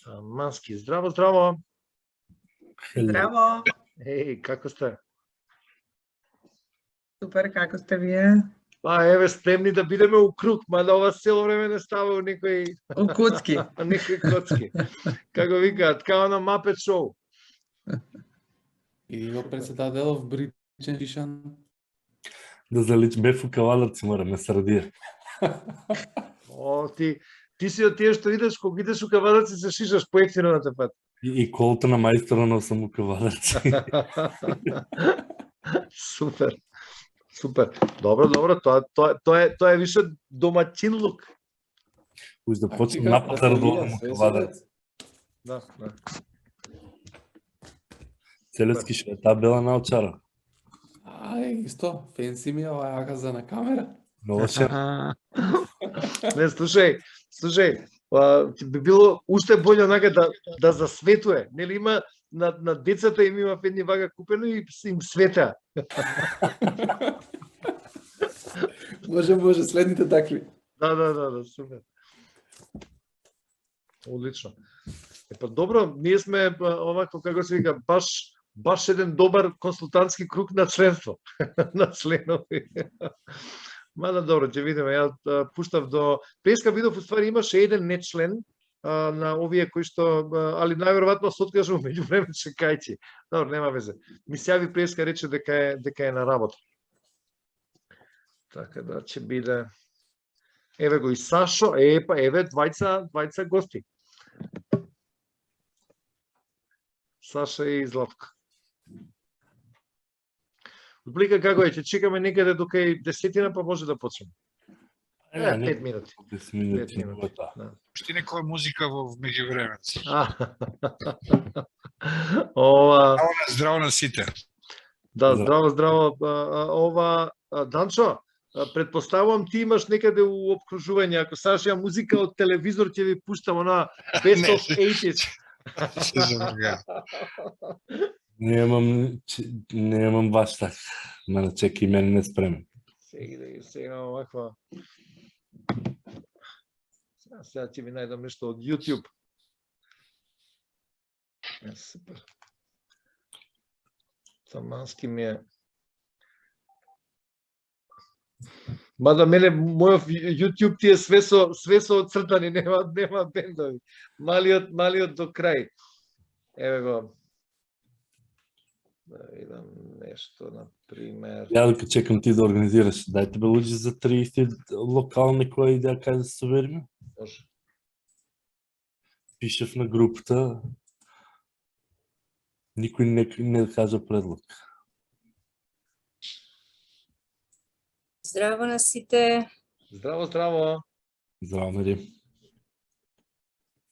Мански, здраво, здраво. Здраво. Еј, како сте? Супер, како сте вие? Еве, спремни да бидеме у круг, мада ова цело време не става у некој... У коцки. некој коцки. Како викаат, као на Muppet Show. И го председателов Бричен Вишан. Да залич бев у каваларци, мора, ме срадија. О, ти си од тие што идеш, кога идеш у каваларци се шишаш поевтино на те пат. И колото на мајстора носам у каваларци. Супер. Супер. Добро, тоа е више домаќинлук. Уж да почнем на пазар да одам у каваларци. Да. Целески што е таа бела наочара. Исто, фенси ми е ова аказа на камера. Много ше. Не, слушај, би било уште боле онака да засветуе. Нели има на децата им има едни вага купено и им света. Може следните такви. Да, супер. Одлично. Епа добро, ние сме овако како се вика баш еден добар консултантски круг на членство. На членови. Мада добро, ќе видиме. Ја пуштав до преска видов уствари имаше еден нечлен на овие кои што али најверојатно се откажа меѓувреме чекајќи. Добро, нема везе. Ми се јави преска рече дека е на работа. Така да ќе биде. Еве го и Сашо, еве двајца гости. Саша и Златко. Отблика како е, ќе чекаме некаде до кај 10 па може да почнеме. 5 минути. 10 минути. Пушти некоја музика во меѓувремето. Ова Здраво на сите. Да, здраво. Ова Данчо, предпоставувам ти имаш некаде у опкружување, ако сакаш ја музика од телевизор ќе ви пуштам она Best of 80s. Немам баш така. Мене чеки мене не спремен. Сега оваква. Сега ќе ви најдам нешто од YouTube. Супер. Тамански ми е. Мада мене мојов YouTube ти е све со отцртани, нема бендови. Малиот до крај. Еве го. Да видам нешто, на пример. Ја дека чекам ти да организираш. Дајте бе луѓе за 30 локални кои идеја кај да се собериме. Може. Пишев на групата. Никој не кажа предлог. Здраво на сите. Здраво. Здраво, Мери.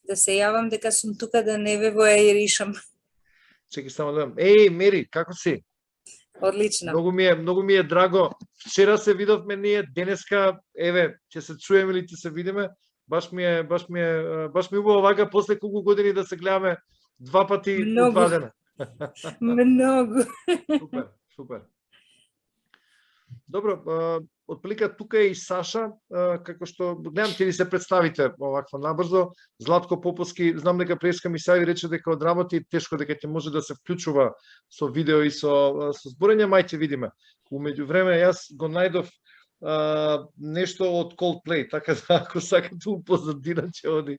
Да се јавам дека сум тука да не ве во еришам. Чекай само да видам. Мери, како си? Одлично. Многу ми е драго. Вчера се видовме ние, денеска, еве, ќе се чуеме или ќе се видиме. Баш ми убаво вака после колку години да се гледаме два пати во 2 дена. Многу. Супер. Добро, отприлика тука е и Саша, како што гледам ќе ви се представите овакво набрзо. Златко Поповски, знам дека преска ми се рече дека од работи тешко дека ќе може да се вклучува со видео и со зборење, мај ќе видиме. Умеѓувреме јас го најдов нешто од Coldplay, така да ако сакате позадина ќе оди.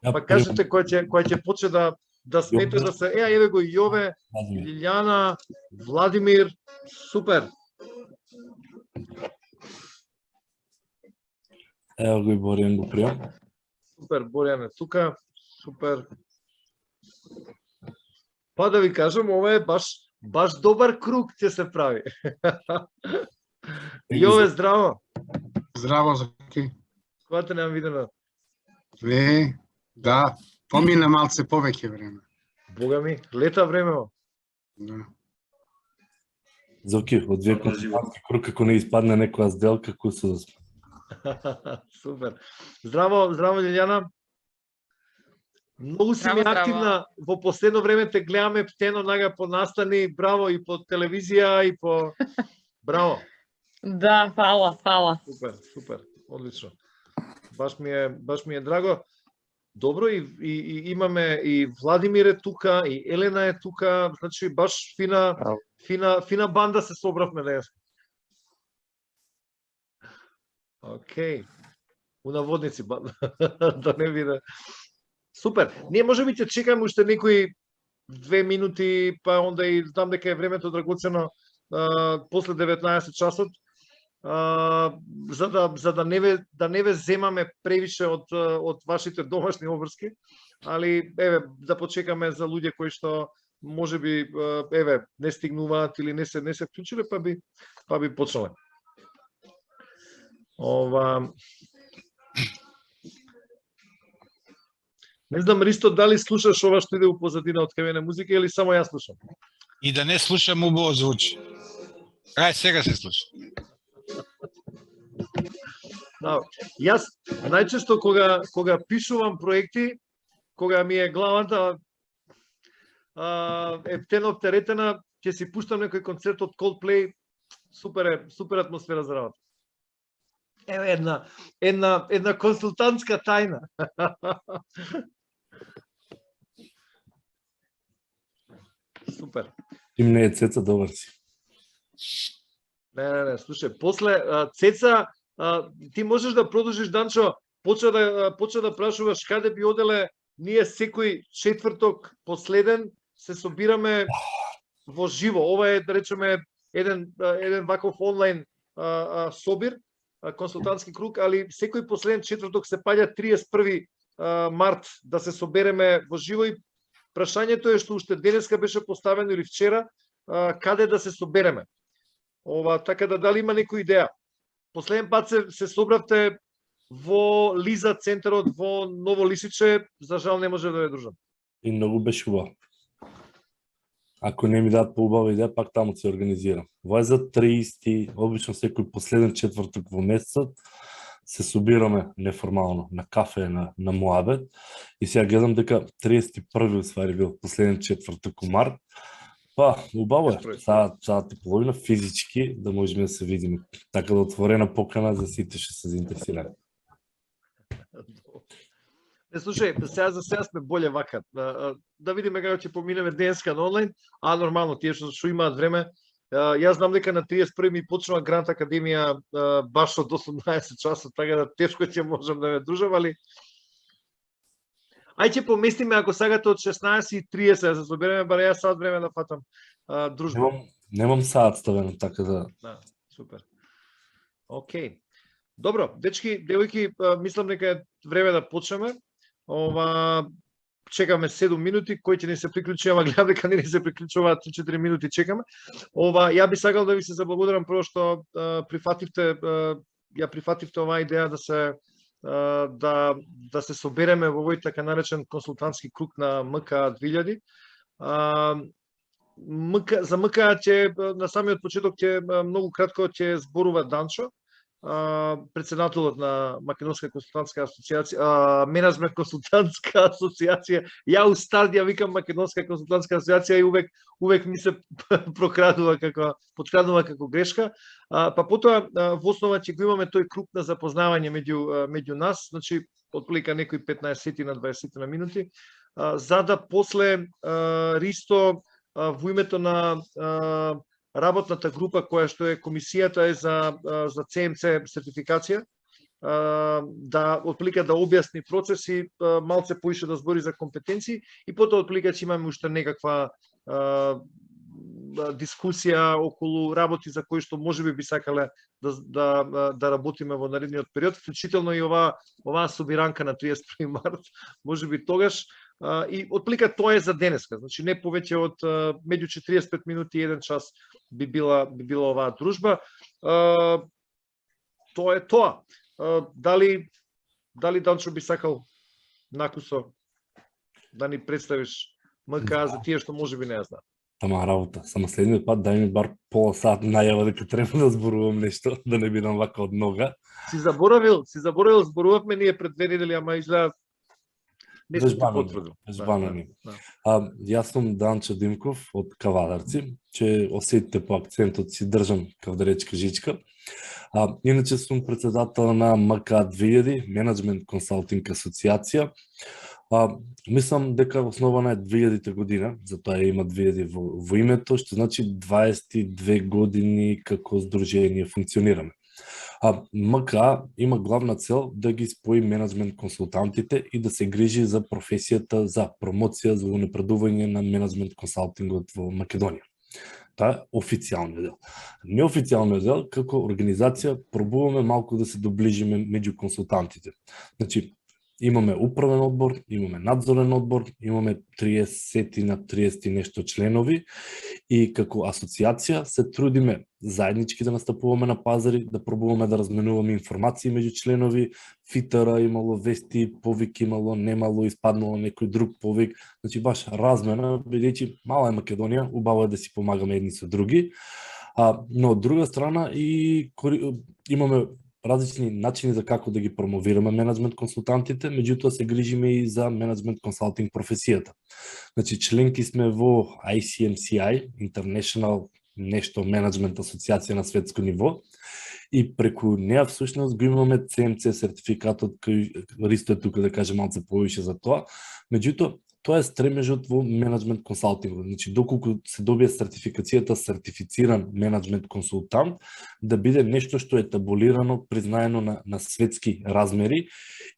Па кажете кој ќе почне да смете да се... еве го Јове, Лилјана, Владимир, супер. Ево го и Боријан го пријам. Супер, Боријан е тука, супер. Па да ви кажам, ова е баш добар круг ќе се прави. Јове, здраво. Здраво, Заки. Кога те немам видено? Да, помина малце повеќе време. Бога ми, лета времево. Да. Зоки, од вие консултантски круг, ако не испадне некоја сделка, кој се да сме. Супер. Здраво, Лилјана. Многу си ми активна, во последно време те гледаме птено нага по настани, браво и по телевизија и по... Браво. Да, фала. Супер, одлично. баш ми е драго. Добро, и имаме и Владимир е тука, и Елена е тука, значи баш фина банда се собравме денес. Океј. У наводници, да не биде. Супер. Ние може би ќе чекаме уште некои 2 минути, па онда и знам дека е времето драгоцено после 19 часот, за да не ве земаме превише од вашите домашни обврски, али еве да почекаме за луѓе кои што може би еве не стигнуваат или не се вклучиле, па би почнале. Не знам, Ристо, дали слушаш ова што иде у позадина од кавена музика или само јас слушам? И да не слушам, убаво звучи. Ај, сега се слуша. Да, јас најчесто кога пишувам проекти, кога ми е главата ептено оптеретена, ќе си пуштам некој концерт од Coldplay, супер атмосфера за работа. Еве една консултантска тајна. Супер. Им не е Цеца, добар си. Не, слушај, после Цеца, ти можеш да продолжиш, Данчо, почна да прашуваш каде би оделе, ние секој четврток последен се собираме во живо. Ова е, да речеме, еден ваков онлайн собир, консултантски круг, али секој последен четврток се паѓа 31 март да се собереме во живо и прашањето е што уште денеска беше поставено или вчера, каде да се собереме. Така да дали има некоја идеја. Последен пат се собравте во Лиза центарот во Ново Лисиче, за жал не може да ве дружам. И многу беше убаво. Ако не ми дадат по-убава идеја, пак таму се организирам. Ова е за 30, обично секој последен четврток во месецот, се собираме неформално на кафе, на муабет. И сега гледам дека 31 усвари бил последен четврток у март. Па, убаво е. Саат и половина физички да можеме да се видиме. Така да отворена покана за сите што се заинтересирани. Слушај, за сега сме боле вака. Да видиме како ќе поминеме денеска на онлайн, нормално тие што имаат време. Јас знам дека на 31 ми почнува Грант Академија баш од 18 часот, така да тешко ќе можам да ме дружам, али ај ќе поместиме ако сагате од 16:30 да се собереме, баре јас саат време да фатам дружба. Немам саат ставено, така да. Да, супер. Океј. Добро, дечки, девојки, мислам дека е време да почнеме. Чекаме 7 минути, кој ќе не се приклучи, ама гледам дека не се приклучуваат 3-4 минути, чекаме. Ја би сакал да ви се заблагодарам прво што прифативте оваа идеја да се собереме во овој така наречен консултантски круг на МК 2000. За МК на самиот почеток многу кратко ќе зборува Данчо, председателот на Македонска консултантска асоциација, менеджмент консултантска асоциација. Ја устардија викам Македонска консултантска асоциација и увек ми се подкрадува како грешка. Па потоа во основа ќе го имаме тој круг на запознавање меѓу нас, значи отприлика некои 15 на 20 на минути, за да после Ристо во името на работната група која што е комисијата е за CMC сертификација, да отприлика да објасни процеси, малце поише да збори за компетенции и потоа отприлика ќе имаме уште некаква дискусија околу работи за кои што можеби би сакале да работиме во наредниот период, вклучително и оваа собиранка на 31 март, можеби тогаш. И отплика тоа е за денеска, значи не повеќе од меѓу 45 минути и 1 час би била оваа дружба. Тоа е тоа. Дали Данчо би сакал накусо да ни представиш МК за тие што можеби не ја знаат? Тама работа. Само следниот пат дај ми бар пола сат најава дека треба да зборувам нешто, да не бидам вака од нога. Си заборавил, зборувавме ние пред 2 недели, ама изгледа не сум ти Вежбано ми, потврдил. вежбано ми. да. Јас сум Данчо Димков од Кавадарци, че осетите по акцентот си држам кавдаречка жичка. Иначе сум председател на МК 2000, Менеджмент Консалтинг Асоциација. Мислам дека основана е 2000 година, затоа има 2000 во името, што значи 22 години како здружение функционираме. МК има главна цел да ги спои менеджмент консултантите и да се грижи за професијата за промоција, за унапредување на менеджмент консалтингот во Македонија. Тоа е официјалниот дел. Неофицијалниот дел, како организација, пробуваме малку да се доближиме меѓу консултантите. Значи, имаме управен одбор, имаме надзорен одбор, имаме 30 на 30 нешто членови и како асоциација се трудиме заеднички да настапуваме на пазари, да пробуваме да разменуваме информации меѓу членови. Фитара имало вести, повик имало, немало, испаднало некој друг повик. Значи баш размена, бидејќи мала е Македонија, убаво е да си помагаме едни со други. Но од друга страна и имаме различни начини за како да ги промовираме менеджмент консултантите, меѓутоа се грижиме и за менеджмент консалтинг професијата. Значи членки сме во ICMCI, International нешто менеджмент асоциација на светско ниво, и преку неа всушност го имаме CMC сертификатот, кој Ристо е тука да каже малце повише за тоа. Меѓутоа, тоа е стремежот во менеджмент консалтингот. Значи, доколку се добие сертификацијата сертифициран менеджмент консултант, да биде нешто што е табулирано, признаено на светски размери,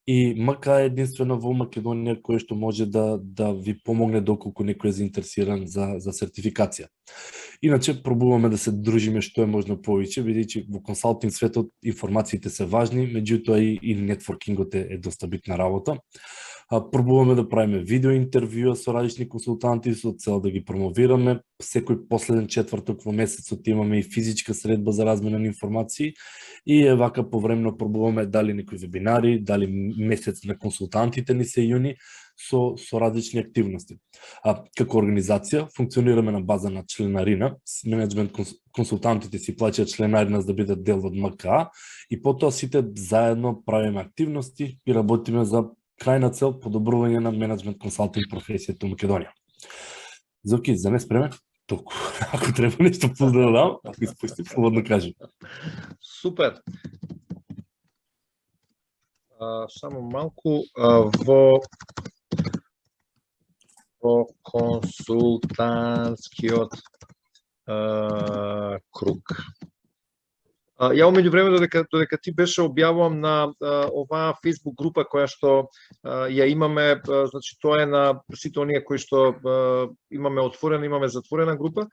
и МК е единствено во Македонија кој што може да ви помогне доколку некој е заинтересиран за сертификација. Иначе пробуваме да се дружиме што е можно повеќе, бидејќи во консалтинг светот информациите се важни, меѓутоа и нетворкингот е доста битна работа. Пробуваме да правиме видео интервјуа со различни консултанти со цел да ги промовираме. Секој последен четврток во месецот имаме и физичка средба за размена на информации и вака повремено пробуваме дали некои вебинари, дали месец на консултантите ни се јуни со различни активности. Како организација функционираме на база на членарина. Менеджмент консултантите си плаќаат членарина за да бидат дел од МК и потоа сите заедно правиме активности и работиме за крајна цел подобрување на менеджмент консалтинг професијата во Македонија. Зоки, за не спремен? Толку. Ако треба нешто поздрав дам, ако испустим, слободно кажем. Супер. Само малку во консултантскиот круг. Ја меѓу време додека ти беше објавувам на оваа Facebook група која што ја имаме, значи тоа е на сите оние кои што имаме отворена, имаме затворена група,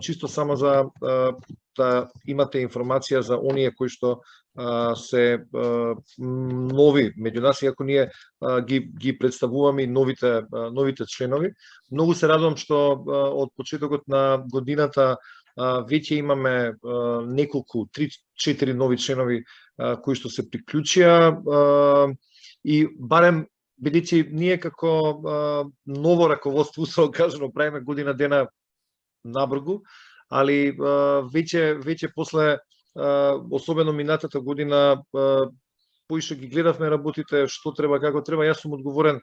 чисто само за да имате информација за оние кои што се нови меѓу нас, иако ние ги представуваме и новите членови. Многу се радувам што од почетокот на годината веќе имаме неколку, 3-4 нови членови кои што се приклучија и барем бидејќи ние како ново раководство, со кажано, правиме година дена набргу, али веќе после, особено минатата година, поише ги гледавме работите, што треба, како треба. Јас сум одговорен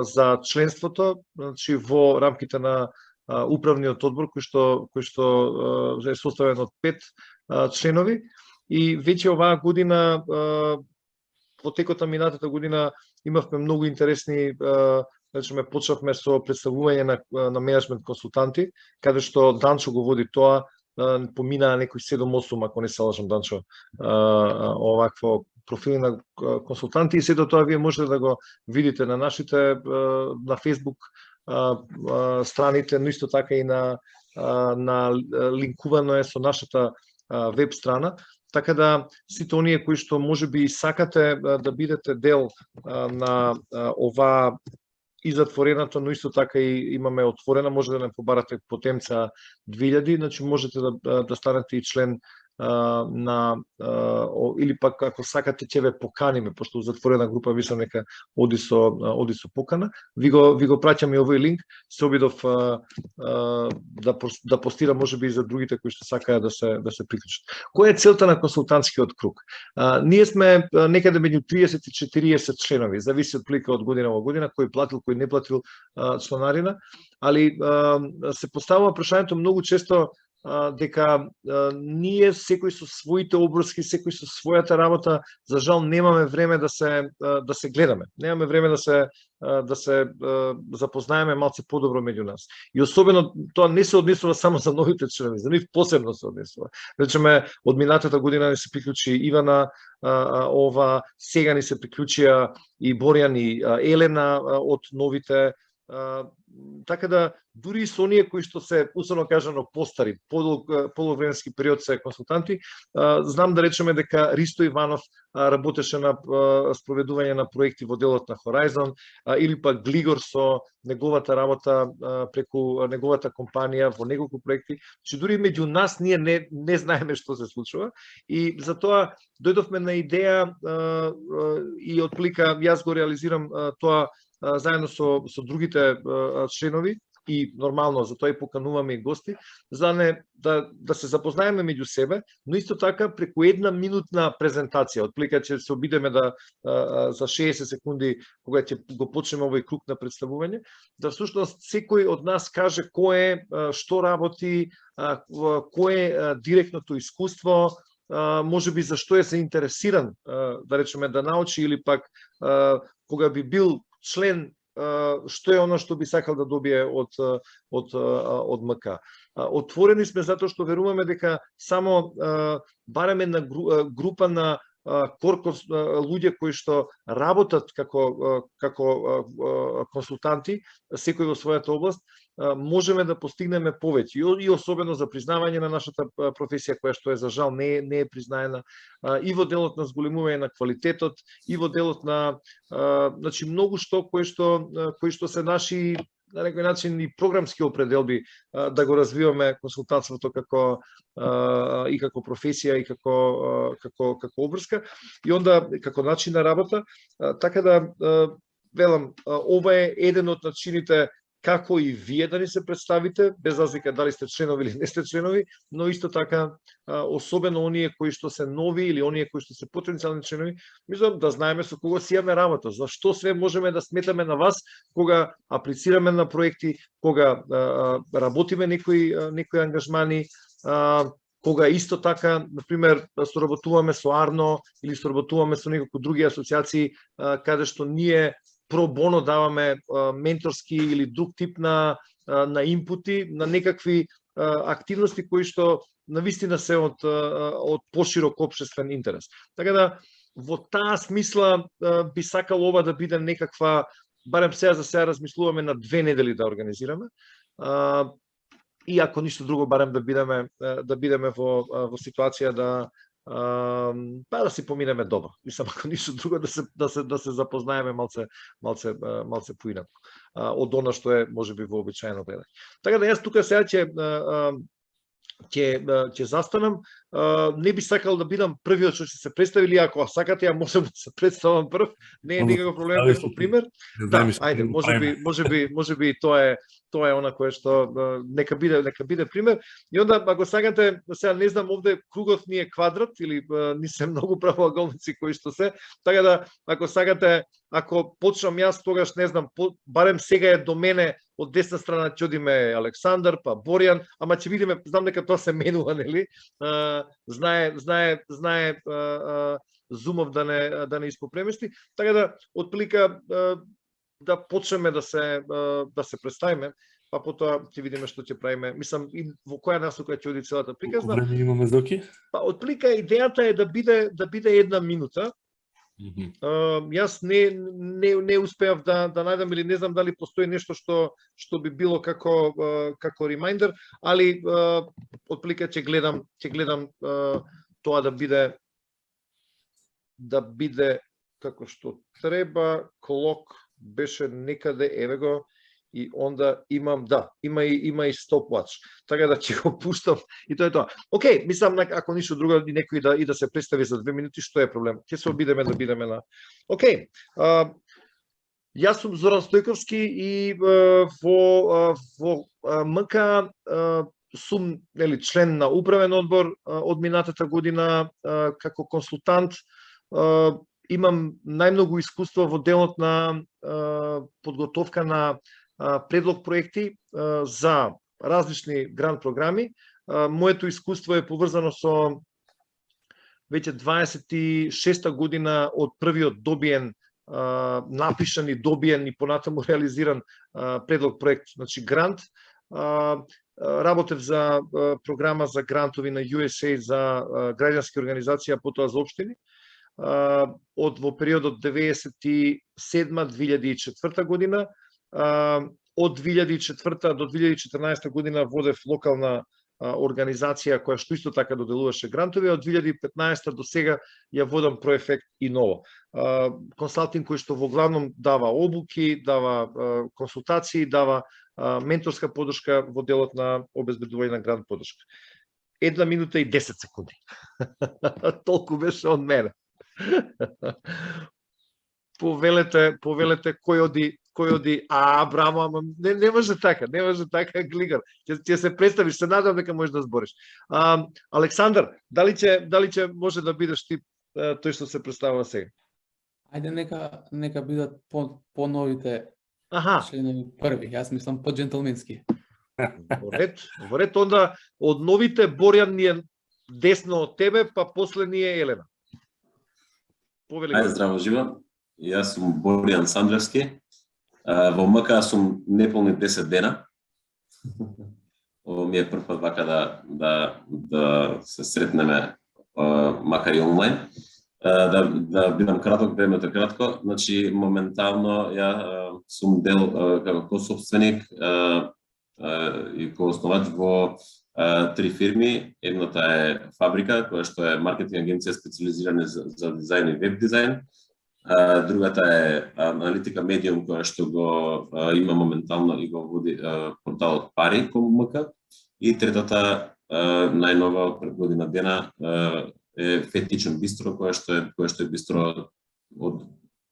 за членството, значи во рамките на управниот одбор кој што е составен од 5 членови, и веќе оваа година, во текот на минатата година, имавме многу интересни, значи почнавме со представување на менеджмент консултанти, каде што Данчо го води тоа, поминаа некои 7-8, ако не се лажам, Данчо, овакво профили на консултанти, и сето тоа вие можете да го видите на нашите, на Facebook страните, но исто така и на линкувано е со нашата веб страна, така да сите оние кои што можеби сакате да бидете дел на оваа и затворената, но исто така и имаме отворена, може да не побарате по Темца 2000, значи можете да станете и член или пак ако сакате ќе ве поканиме, пошто затворена група мислам дека оди со покана, ви го праќам и овој линк, се обидов да постирам можеби и за другите кои што сакаат да се приклучат. Која е целта на консултантскиот круг? Ние сме некаде меѓу 30 и 40 членови, зависи од плика од година во година, кој платил, кој не платил членарина, али се поставува прашањето многу често дека ние секој со своите обврски, секој со својата работа, за жал немаме време да се гледаме. Немаме време да се запознаеме малце подобро меѓу нас. И особено тоа не се однесува само за новите членови, за нив посебно се однесува. Речеме, од минатата година ни се приклучи Ивана, сега ни се приклучија и Боријан и Елена од новите. Така да, дури и со оние кои што се, условно кажано, постари, полувременски период се консултанти, знам да речеме дека Ристо Иванов работеше на спроведување на проекти во делот на Horizon, или пак Глигор со неговата работа преку неговата компанија во неколку проекти, че дури меѓу нас ние не знаеме што се случува и затоа дојдовме на идеја и отплика јас го реализирам тоа заедно со другите членови и нормално затоа и покануваме и гости, за да се запознаеме меѓу себе, но исто така преку една минутна презентација, отплика ќе се обидеме за 60 секунди кога ќе го почнеме овој круг на представување, да всушност секој од нас каже кој е, што работи, кој е директното искуство, може би зашто е заинтересиран, да речеме, да научи или пак кога би бил член, што е оно што би сакал да добие од МК. Отворени сме затоа што веруваме дека само барем една група на корпус луѓе кои што работат како консултанти, секој во својата област, можеме да постигнеме повеќе и особено за признавање на нашата професија која што е за жал не е признаена, и во делот на зголемување на квалитетот, и во делот на значи многу што кои што се наши на некој начин и програмски определби да го развиваме консултантството како професија и како обврска и онда како начин на работа, така да велам, ова е еден од начините како и вие да ни се представите, без разлика дали сте членови или не сте членови, но исто така, особено оние кои што се нови или оние кои што се потенцијални членови, мислам да знаеме со кого си имаме работа, за што све можеме да сметаме на вас кога аплицираме на проекти, кога работиме некои ангажмани, кога исто така, например, соработуваме со Арно или соработуваме со неколку други асоциации, каде што ние про боно даваме менторски или друг тип на инпути, на некакви активности кои што навистина се од поширок општествен интерес. Така да, во таа смисла би сакал ова да биде некаква, барем сега за сега размислуваме на 2 недели да организираме, и ако ништо друго, барем да бидеме во ситуација да си поминеме добро. Мислам, ако ништо друго да се запознаеме малце поинаку од она што е можеби вообичаено гледање. Така да јас тука сега ќе застанам. Не би сакал да бидам првиот што ќе се представи, или ако сакате ја можам да се представам прв, не е никаков проблем како пример. Да, ајде, можеби тоа е она кое што нека биде пример. И онда ако сакате, сега не знам, овде кругот ни е квадрат или ни се многу правоаголници кои што се, така да ако сакате, ако почнам јас, тогаш не знам, барем сега е до мене од десна страна ќе одиме Александар, па Боријан, ама ќе видиме, знам дека тоа се менува, нели? Знае Зумов да не испопремести, така да отплика да почнеме да се представиме, па потоа ќе видиме што ќе правиме. Мислам, и во која насока ќе оди целата приказна. Колку време имаме, Зоки? Па отплика идејата е да биде една минута. Јас не успеав да најдам, или не знам дали постои нешто што би било како ремайндер, али отплика ќе гледам тоа да биде како што треба. Клок беше некаде, еве го, и онда имам, да, има и stopwatch. Така да ќе го пуштам и тоа е тоа. Океј, мислам ако ништо друго и некој да се представи за 2 минути, што е проблем? Ќе се обидеме да бидеме на. Океј. Јас сум Зоран Стојковски и во МК сум член на управен одбор од минатата година како консултант. Имам најмногу искуство во делот на подготовка на предлог проекти за различни грант програми. Моето искуство е поврзано со веќе 26-та година од првиот добиен напишан и добиен и понатаму реализиран предлог проект, значи грант. Работев за програма за грантови на USA за граѓански организации, а потоа за општини. Во периодот 97-2004 година. Од 2004 до 2014 година водев локална организација која што исто така доделуваше грантови, од 2015 до сега ја водам Проефект и ново. Консалтинг кој што во главном дава обуки, дава консултации, дава менторска подршка во делот на обезбедување на грант подршка. 1 минута и 10 секунди. Толку беше од мене. Повелете кој оди, браво, не може така, Глигар. Ќе се представиш, се надам дека можеш да збориш. Александар, дали ќе може да бидеш ти тој што се представува сега? Ајде нека бидат по новите членови први. Јас мислам по джентлменски. Во ред, онда од новите Борјан ни е десно од тебе, па после ни е Елена. Ајде, здраво живо. Јас сум Борјан Сандлевски. Во МК сум неполни 10 дена. Ово ми е прв пат вака да се сретнеме, макар и онлайн. Да бидам краток, времето кратко. Значи, моментално ја сум дел како кособственик и коосновач во 3 фирми. Едната е Фабрика, која што е маркетинг агенција специализирана за дизајн и веб дизајн. Другата е Аналитика Медиум, која што го има моментално и го води порталот Пари кон МК. И третата, најнова пред година дена, е Фетичен бистро, која што е бистро од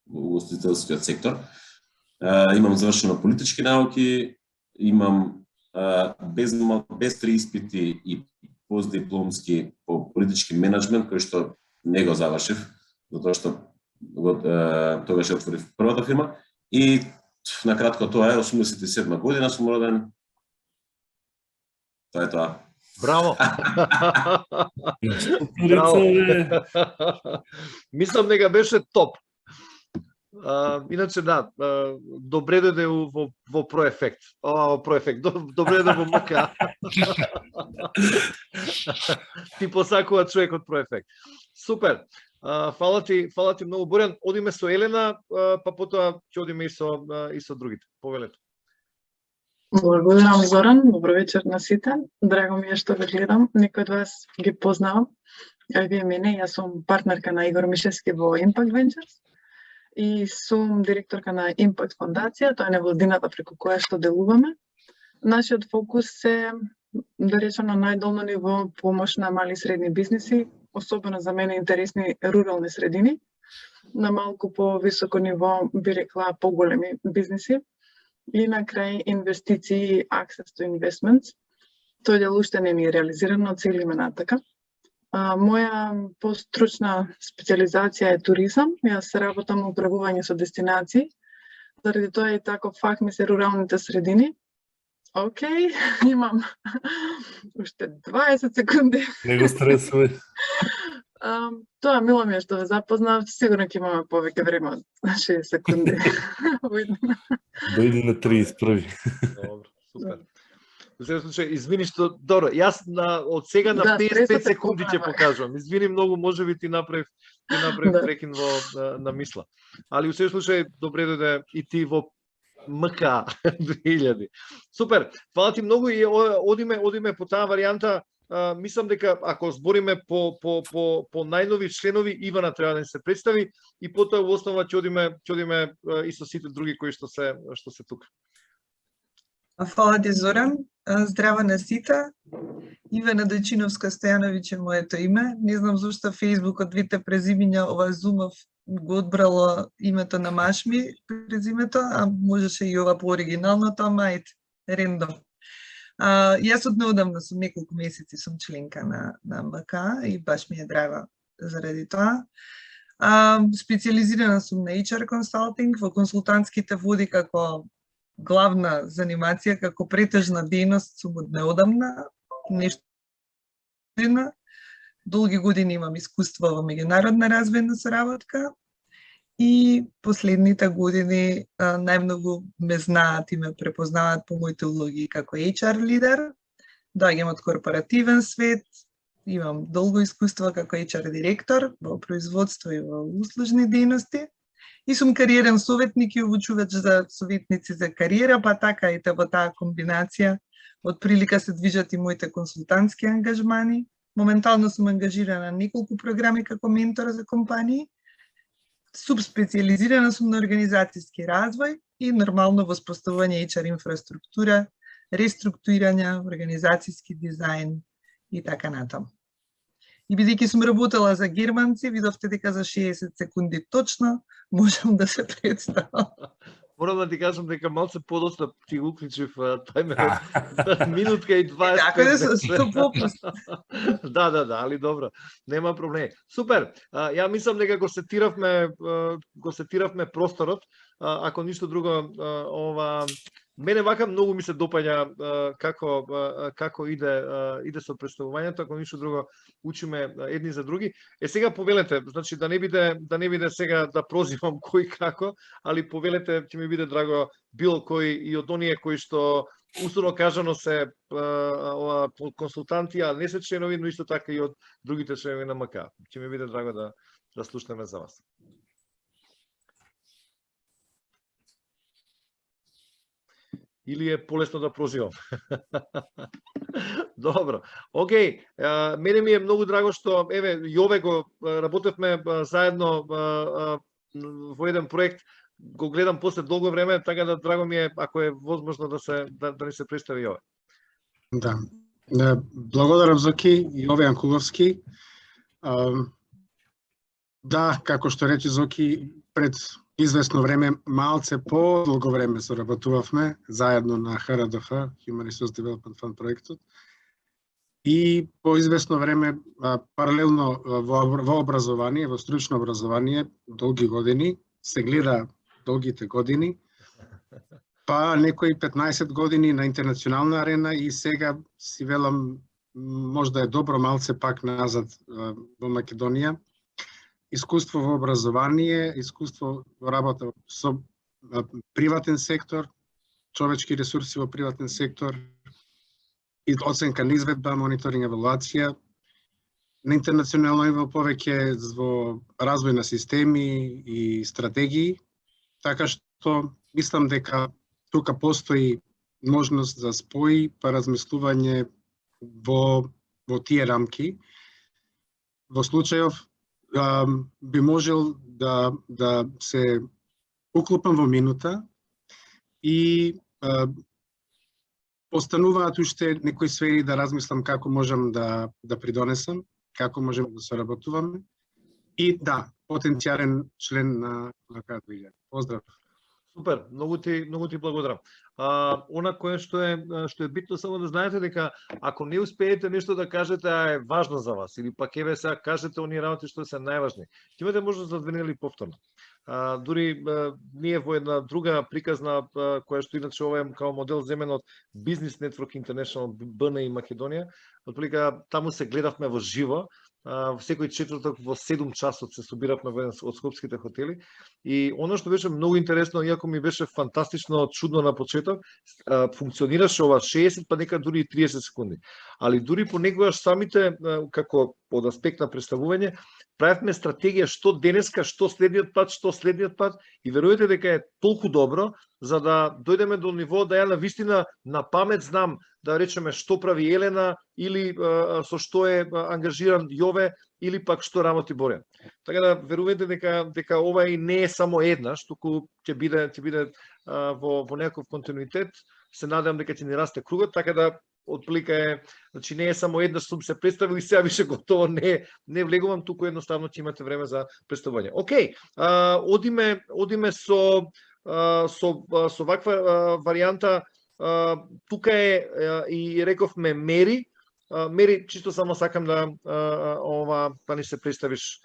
угостителскиот сектор. Имам завршено политички науки, имам без 3 испити и постдипломски по политички менеджмент, кој што не го завршив, затоа што тогаш отворив првата фирма. И накратко тоа е 87 година сум роден. Тоа е тоа. Браво! Браво! Мислам дека беше топ. Иначе да, добре дојде во Проефект. Во Проефект, добре дојде во МК. Ти посакува човек од Проефект. Супер. Фала ти многу, Борјан. Одиме со Елена, па потоа ќе одиме и со другите. Повелете. Благодарам, Зоран. Добро вечер на сите. Драго ми е што ве гледам. Некој од вас ги познавам. Вие мене, јас сум партнерка на Игор Мишевски во Impact Ventures и сум директорка на Impact Фондација. Тоа е невладината преку која што делуваме. Нашиот фокус е, да речем, на најдолно ниво помош на мали и средни бизниси, особено за мене интересни рурални средини, на малку по-високо ниво, би рекла, поголеми бизниси, и на крај инвестиции, access to investments. Тој дел уште не ми е реализирано, целиме натака. Моја постручна специализација е туризам. Јас работам во управување со дестинации. Заради тоа и таков фах ми се руралните средини. Океј, имам уште 20 секунди. Не го стресувай. Тоа мило ми е што ве запознав. Сигурно ќе имаме повеќе време од 6 секунди. Дојди на 31. Добро, супер. Во секој случај, извини што, добро, јас од сега на 55 секунди ќе покажувам. Извини многу, можеби ти направив прекин на мисла. Али во секој случај, добре дојде и ти во МК 2000. Супер, фала ти многу и одиме по таа варијанта. Мислам дека ако збориме по најнови членови, Ивана треба да се представи и потоа во основа ќе одиме и со сите други кои што се тука. Фала ти, Зоран. Здраво на сите. Ивана Дојчиновска Стојановиќ е моето име. Не знам зашто Facebook од двете презимиња ова Зумов го одбрало името на маш ми презимето, а можеше и ова по оригиналното, ама ајде, рендом. Јас од неодамна сум, неколку месеци сум членка на МК и баш ми е драго заради тоа. Специализирана сум на HR консалтинг, во консултантските води како главна занимација, како претежна дејност сум од неодамна, нешто. Долги години имам искуство во меѓународна развојна соработка и последните години најмногу ме знаат и ме препознаваат по моите улоги како HR лидер. Доаѓам од корпоративен свет, имам долго искуство како HR директор во производство и во услужни дејности и сум кариерен советник и обучувач за советници за кариера, па така и во таа комбинација од прилика се движат и моите консултантски ангажмани. Моментално сум ангажирана на неколку програми како ментор за компании. Субспециализирана сум на организацијски развој и нормално воспоставување HR инфраструктура, реструктурирање, организацијски дизајн и така натаму. И бидејќи сум работела за германци, видовте дека за 60 секунди точно можам да се представам. Морам да ти кажам дека малце подоцна ти уклучив тајмерот. Минутка и 20. Така да се што попуст. Да, али добро. Нема проблем. Супер. Ја мислам дека го сетиравме просторот. Ако ништо друго, мене вака многу ми се допаѓа како иде со представувањето, ако ништо друго учиме едни за други. Сега повелете, значи да не биде сега да прозивам кој како, али повелете, ќе ми биде драго било кој и од оние кои што условно кажано се консултанти, а не се членови, но исто така и од другите членови на МК. Ќе ми биде драго да слушнеме за вас. Или е полесно да прозивам? Добро. Океј, мене ми е многу драго што, Јове го работевме заедно во еден проект, го гледам после долго време, така да драго ми е, ако е возможно да ни се представи Јове. Да. Благодарам, Зоки, Јове Јанкуловски. Да, како што рече Зоки, пред известно време, малце по-долго време соработувавме заедно на ХРДФ, Human Resource Development Fund проектот. И по известно време, паралелно во образование, во стручно образование, долги години, се гледа долгите години, па некои 15 години на интернационална арена и сега си велам, можда е добро малце пак назад во Македонија. Искуство во образование, искуство во работа со приватен сектор, човечки ресурси во приватен сектор, и оценка на изведба, мониторинг, евалуација. На интернационално ниво повеќе во развој на системи и стратегии, така што мислам дека тука постои можност за спој, па размислување во тие рамки. Во случајов би можел да се уклопам во минута и остануваат уште некои сфери да размислам како можам да придонесам, како можем да соработуваме и да, потенцијален член на КАТ-2. Поздрав. Супер, многу ти благодарам. Она кое што е битно само да знаете дека ако не успеете нешто да кажете, а е важно за вас, или пак еве сега кажете оние работи што се најважни, ќе имате можност да звенели повторно. Дури ние во една друга приказна, која што иначе ова е као модел земен од Business Network International БН и Македонија, отприлика таму се гледавме во живо, секој четврток во 7 часот се собиравме во еден од скопските хотели и оно што беше многу интересно, иако ми беше фантастично чудно на почеток, функционираше ова 60 па нека дури и 30 секунди. Али дури понекогаш самите како од аспект на представување, правевме стратегија што денеска, што следниот пат и верувате дека е толку добро за да дојдеме до ниво да ја навистина на памет знам да речеме што прави Елена или со што е ангажиран Јове или пак што работи Борјан. Така да верувате дека ова и не е само еднаш, туку ќе биде во некој континуитет. Се надевам дека ќе ни расте кругот, така да отплика е, значи не е само еднаш сум се представил и сега више готово не влегувам, туку едноставно ќе имате време за представување. Океј, одиме со ваква варијанта. Тука е и рековме Мери. Мери, чисто само сакам да ни се представиш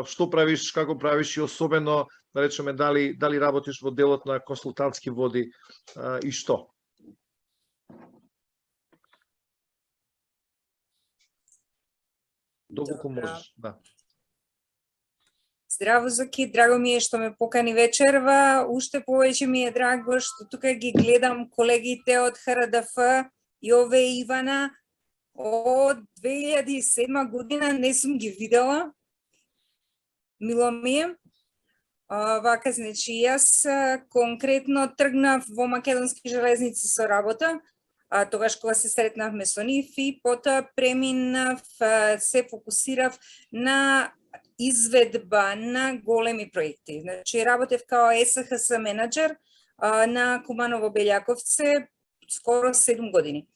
што правиш, како правиш и особено да речеме дали работиш во делот на консултантски води и што. Доколку можеш, да. Здраво, Зоки, драго ми е што ме покани вечерва. Уште повеќе ми е драго што тука ги гледам колегите од ХРДФ, Јове и Ивана. Од 2007 година не сум ги видела. Мило ми е. Вака, значи, јас конкретно тргнав во Македонски железници со работа, тогаш кога се сретнавме со нив и потоа преминав, се фокусирав на изведба на големи проекти. Значи, работев као СХС менеджер на Куманово Белјаковце скоро 7 години.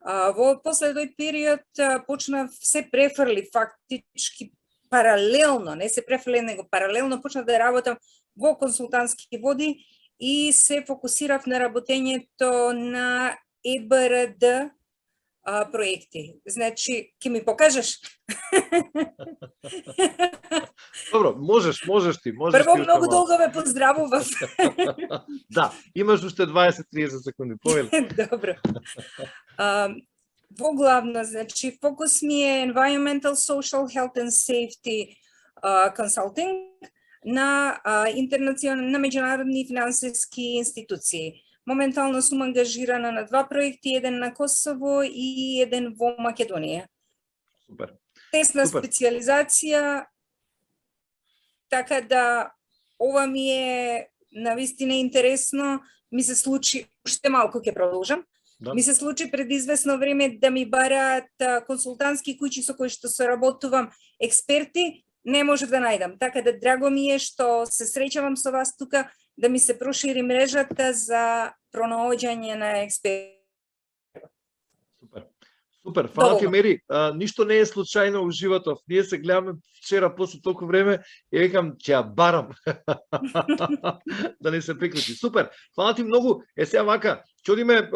Во последој период почнав се префрли фактички паралелно, не се префрли, него паралелно почнав да работам во консултантски води и се фокусирав на работењето на ЕБРД проекти. Значи, ќе ми покажеш? Добро, можеш ти. Прво, многу долго ве поздравував. Да, имаш уште 20-30 секунди, повели. Добро. Во главно, значи, фокус ми е Environmental, Social, Health and Safety Consulting на меѓународни финансиски институции. Моментално сум ангажирана на 2 проекти, еден на Косово и еден во Македонија. Супер. Тесна специализација, така да ова ми е навистина интересно. Ми се случи, уште малку ќе продолжам, да. Ми се случи пред известно време да ми бараат консултантски куќи со кои што соработувам експерти, не можев да најдам. Така да драго ми е што се среќавам со вас тука, да ми се прошири мрежата за пронаоѓање на експерти. Супер, фала ти, Мери. Ништо не е случајно во животов. Ние се гледаме вчера после толку време и викам, ќе ја барам. Да не се приклучи. Супер, фала ти многу. Сега вака, ќе одиме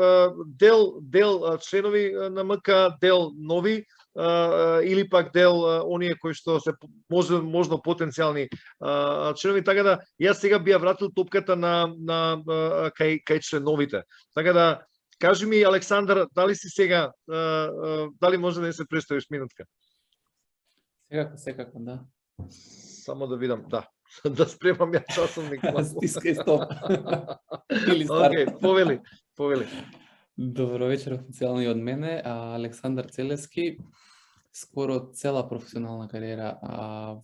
дел членови на МК, дел нови, или пак дел оние кои што се можно потенцијални членови, така да јас сега би ја вратил топката кај членовите. Така да кажи ми, Александар, дали си сега, дали може да не се представиш минутка? Секако, да. Само да видам, да. Да спремам ја часовник. Стискај стоп. Океј, повели. Добро вечер официјално и од мене, Александар Целески. Скоро цела професионална кариера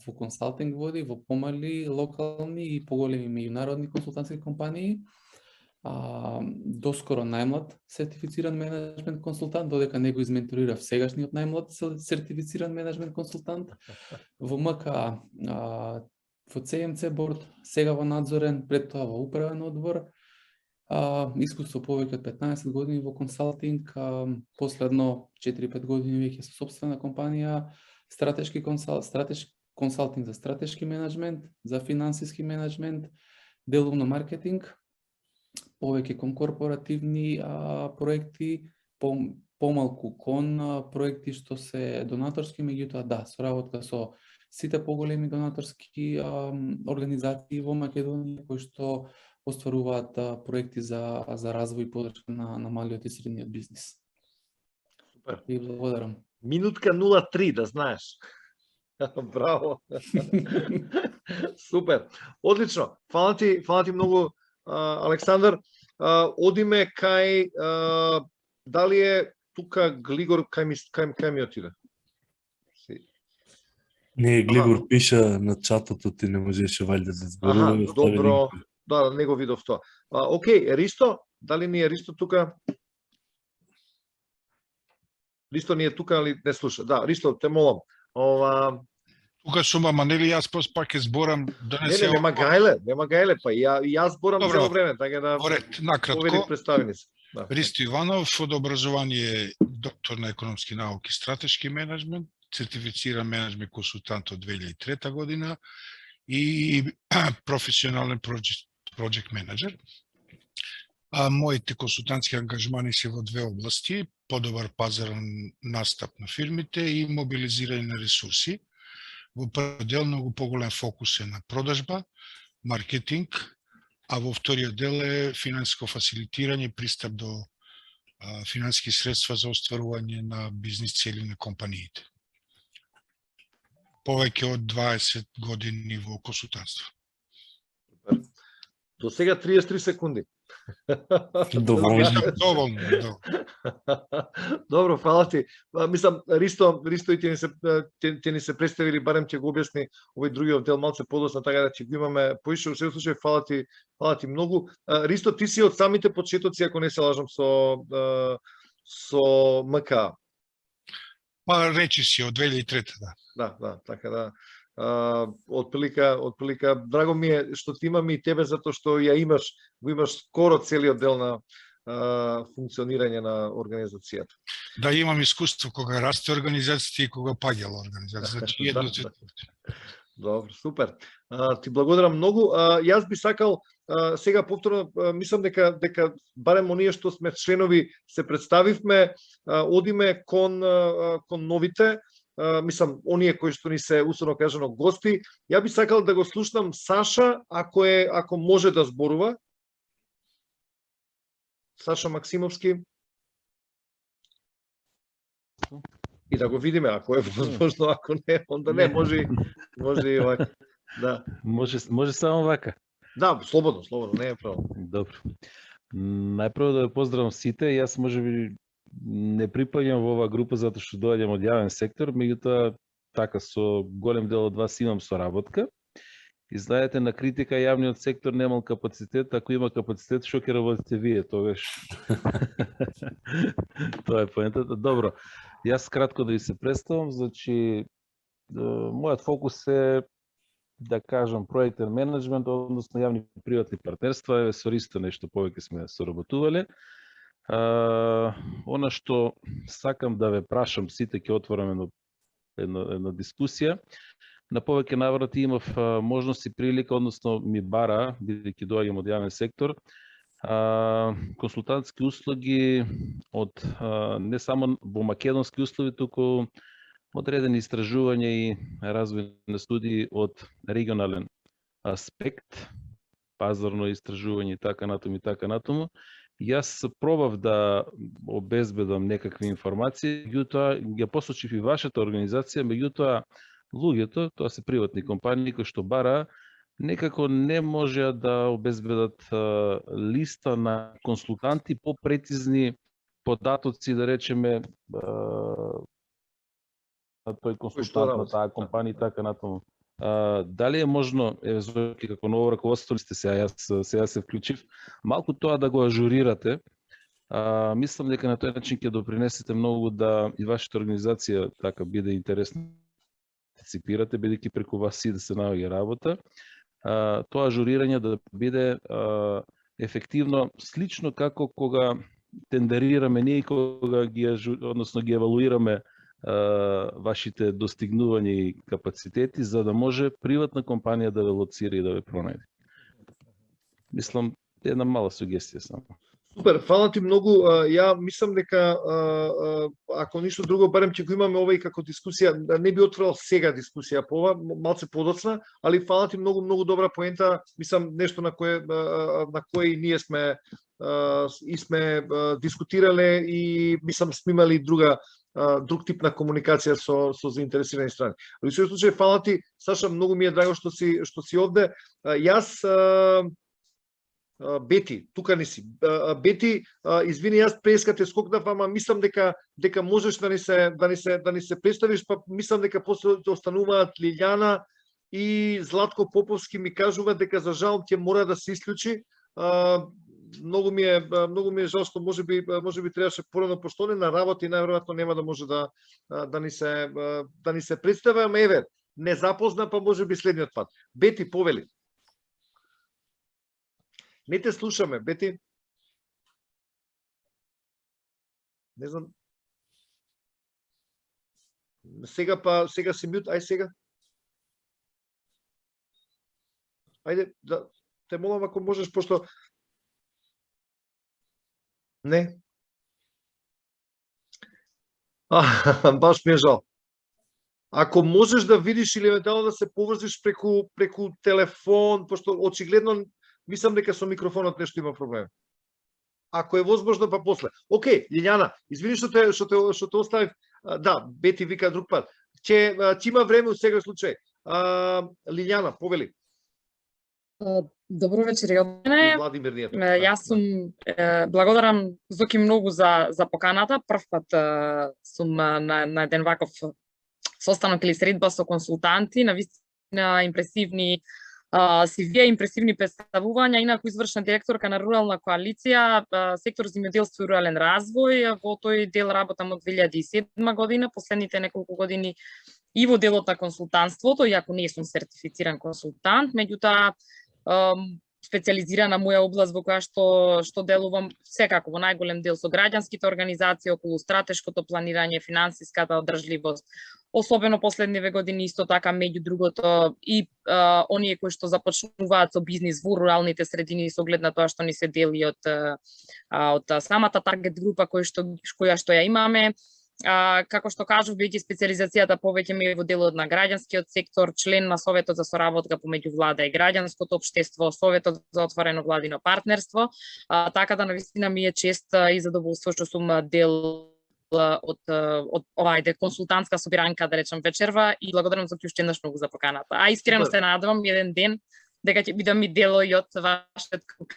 во консалтинг води, во помали, локални и поголеми меѓународни консултантски компании. Доскоро најмлад сертифициран менеджмент консултант, додека не го изменторирав сегашниот најмлад сертифициран менеджмент консултант. Во МК, во ЦМЦ борд, сега во надзорен, пред тоа во управен одбор. Искуство повеќе од 15 години во консалтинг, последно 4-5 години веќе со сопствена компанија, стратешки консалтинг за стратешки менеджмент, за финансиски менеджмент, деловно маркетинг, повеќе кон корпоративни проекти, помалку кон проекти што се донаторски, меѓутоа да, соработка со сите поголеми донаторски организации во Македонија кои што остваруваат проекти за развој и подршка на малиот и средниот бизнис. Супер. И благодарам. Минутка 03, да знаеш. Браво. Супер. Одлично. Фала ти многу, Александар. Одиме кај дали е тука Глигор кај ми отиде? Не, Глигор пиша на чатото, ти не можеше вајде да зборуваме. Добро. Да, не го видов тоа. Океј, Ристо, дали ни е Ристо тука? Ристо ни е тука, али не слуша. Да, Ристо, те молам. Тука сум, ама нели јас пак ќе зборам да не се... нема гајле, па јас зборам цело време, така да... Накратко, представеници. Да. Ристо Иванов, од образование доктор на економски науки и стратешки менеджмент, сертифициран менеджмент консултант од 2003 година и професионален project менеджер. Моите консултантски ангажмани се во две области: подобар пазарен настап на фирмите и мобилизирање на ресурси. Во првиот дел многу поголем фокус е на продажба, маркетинг, а во вториот дел е финансиско фасилитирање и пристап до финансиски средства за остварување на бизнис цели на компаниите. Повеќе од 20 години во консултантство. До сега 33 секунди. Доволно. Добро, фала ти. Мислам, Ристо и ти ни се представили, барем ќе го објасни овој другиот дел малце подоцна, така да ќе го имаме поише. Во секој случај, фала ти многу. Ристо, ти си од самите почетоци, ако не се лажам, со МК. Па речи си, од 2003, да. Да, така да. Отприлика, драго ми е што ти имаме и тебе, затоа што го имаш скоро целиот дел на функционирање на организацијата. Да, имам искуство кога расте организацијата и кога паѓала организацијата. Значи, едно... Добро, супер. Ти благодарам многу. Јас би сакал сега повторно, мислам дека барем оние што сме членови се представивме, одиме кон новите. Мислам, оние кои што ни се условно кажано гости. Ја би сакал да го слушнам Саша, ако може да зборува. Саша Максимовски. И да го видиме, ако е возможно, ако не, онда не, може и вака. Да. Може само вака. Да, слободно, не е право. Добро. Најпрво да ве поздравам сите, јас можеби не припаѓам во оваа група затоа што доаѓам од јавен сектор, меѓутоа така со голем дел од вас имам соработка. И знаете, на критика јавниот сектор немал капацитет, ако има капацитет, што ќе работите вие, тогаш. Тоа е поентата. Добро, јас кратко да ви се представам, значи мојот фокус е, да кажам, проектен менеджмент, односно јавни приватни партнерства, еве со Ристо нешто повеќе сме соработувале. Она што сакам да ве прашам, сите ќе отворам една дискусија. На повеќе наврати имав можност и прилика, односно ми бара, бидејќи доаѓам од јавен сектор, консултантски услуги од не само во македонски услови, туку одредени истражувања и развојни студии од регионален аспект, пазарно истражување и така натаму. Јас пробав да обезбедам некакви информации, меѓутоа ја посочив и вашата организација, меѓутоа луѓето, тоа се приватни компании кои што бара, некако не можеа да обезбедат листа на консултанти по прецизни податоци, да речеме, тој консултант на таа компанија и така натаму. Дали е можно, Зоки, како ново раководство сте сега се вклучив, малку тоа да го ажурирате. Мислам дека на тој начин ќе допринесете многу да и вашата организација така биде интересна, парticipирате, бидејќи преку вас и да се наоѓа работа. Тоа ажурирање да биде ефективно, слично како кога тендерираме ние, кога ги евалуираме вашите достигнувања и капацитети, за да може приватна компанија да ве лоцира и да ве пронајде. Мислам, една мала сугестија само. Супер, фала ти многу. Ја мислам дека ако ништо друго, барем ќе го имаме ова и како дискусија. Не би отворил сега дискусија по ова, малце подоцна, али фала ти многу добра поента. Мислам нешто на кое и ние сме дискутирале и мислам сме имали друг тип на комуникација со заинтересирани страни. Во секој случај, фала ти, Саша, многу ми е драго што си овде. Јас Бети, тука не си. Бети, извини, јас преска те скокнав, ама мислам дека можеш да ни се представиш, па мислам дека после остануваат Лилјана и Златко Поповски ми кажува дека за жал ќе мора да се исклучи. Многу ми е жал што можеби требаше порано, пошто не на работа и најверојатно нема да може да ни се представи, ама еве, не запозна, па можеби следниот пат. Бети, повели. Не те слушаме, Бети. Не знам. Сега си мют, ај сега. Ајде, да те молам ако можеш, пошто... Не. Баш ми е жал. Ако можеш да видиш или евентуално да се поврзиш преку телефон, пошто очигледно мислам дека со микрофонот нешто има проблем. Ако е возможно, па после. Океј, Лилјана, извини што те оставив. Да, Бети вика друг пат. Ќе има време у сега случај. Лилјана, повели. Добро вечер, Јоване. Владимир ние. Јас сум благодарам Зоки многу за поканата. Прв пат сум на еден ваков состанок или средба со консултанти, навистина импресивни CV, импресивни представувања, инаку извршна директорка на Рурална коалиција, сектор земјоделство и рурален развој. Во тој дел работам од 2007 година, последните неколку години и во делот на консултантството, иако не сум сертифициран консултант, меѓутоа специализирана моја област во која што делувам секако во најголем дел со граѓанските организации околу стратешкото планирање, финансиската одржливост. Особено последниве години исто така меѓу другото и оние кои што започнуваат со бизнис во руралните средини со оглед на тоа што ни се дели од самата таргет група која што ја имаме. Како што кажав, бидејќи специализацијата повеќе ми е во делот на граѓанскиот сектор, член на Советот за соработка помеѓу влада и граѓанското општество, Советот за отворено владино партнерство, така да навистина ми е чест и задоволство што сум дел од оваа консултантска собиранка, да речам, вечерва, и благодарам за уште еднаш многу за поканата. Искрено се надевам еден ден дека ќе бидам и дел и од вашиот круг.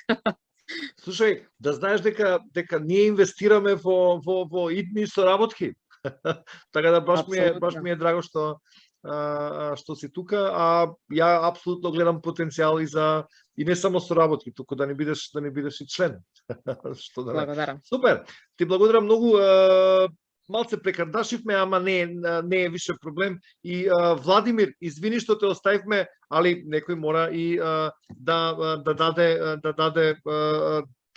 Слушај, да знаеш дека ние инвестираме во идни соработки. Така да баш ми е драго што си тука, а ја апсолутно гледам потенцијал и не само соработки, туку да не бидеш и член. Што да не. Благодарам. Супер. Ти благодарам многу. Малце прекардашивме, ама не е више проблем. И Владимир, извини што те оставивме, али некој мора и да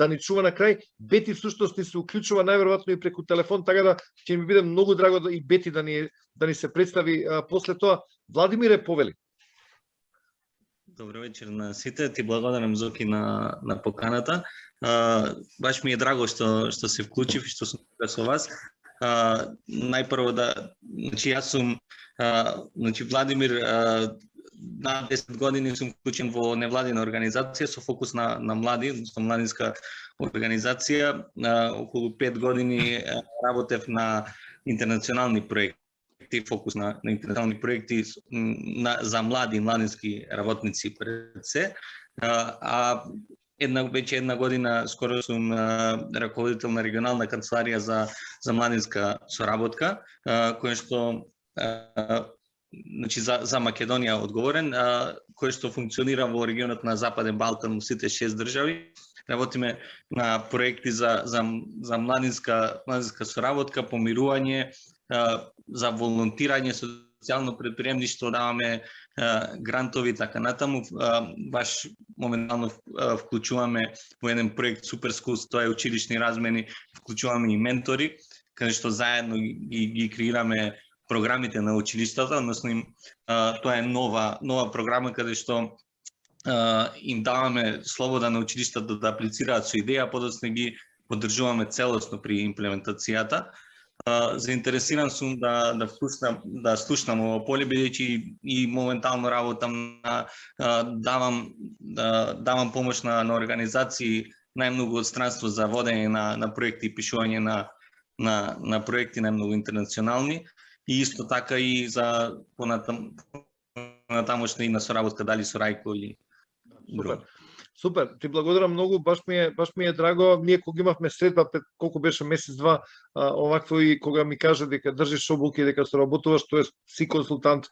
ни чува на крај. Бети всушност ни се уклучува најверојатно и преку телефон, така да ќе ми биде многу драго и Бети да ни се представи после тоа. Владимире, повели. Добро вечер на сите. Ти благодарам, Зоки, на поканата. Баш ми е драго што се вклучив и што сум тука со вас. Најпрво значи јас сум, Владимир, на 10 години сум вклучен во невладина организација со фокус на млади, со младинска организација. Околу 5 години работев на интернационални проекти, фокус на интернационални проекти за млади и младински работници пред се. Веќе една година скоро сум раководител на регионална канцеларија за младинска соработка, која што значи за Македонија одговорен, кој што функционира во регионот на Западен Балкан, сите 6 држави. Работиме на проекти за младинска соработка, помирување, за волонтирање, социјално предприемништво, даваме грантови, така натаму. Баш моментално вклучуваме во еден проект Super Schools, тоа е училишни размени, вклучуваме и ментори, каде што заедно ги креираме програмите на училиштата, односно тоа е нова програма каде што им даваме слобода на училиштата да аплицираат со идеја, подоцна ги поддржуваме целосно при имплементацијата. Заинтересиран сум да слушнам ово поле, бидејќи и моментално работам давам помош на организации, најмногу од странство за водење на проекти и пишување на проекти најмногу интернационални, и исто така и за понатамошна и на соработка дали со Рајко или друго. Супер, ти благодарам многу, баш ми е драго. Ние кога имавме средба пред колку беше месец-два, овакво и кога ми кажа дека држиш обуки, дека соработуваш, тоест си консултант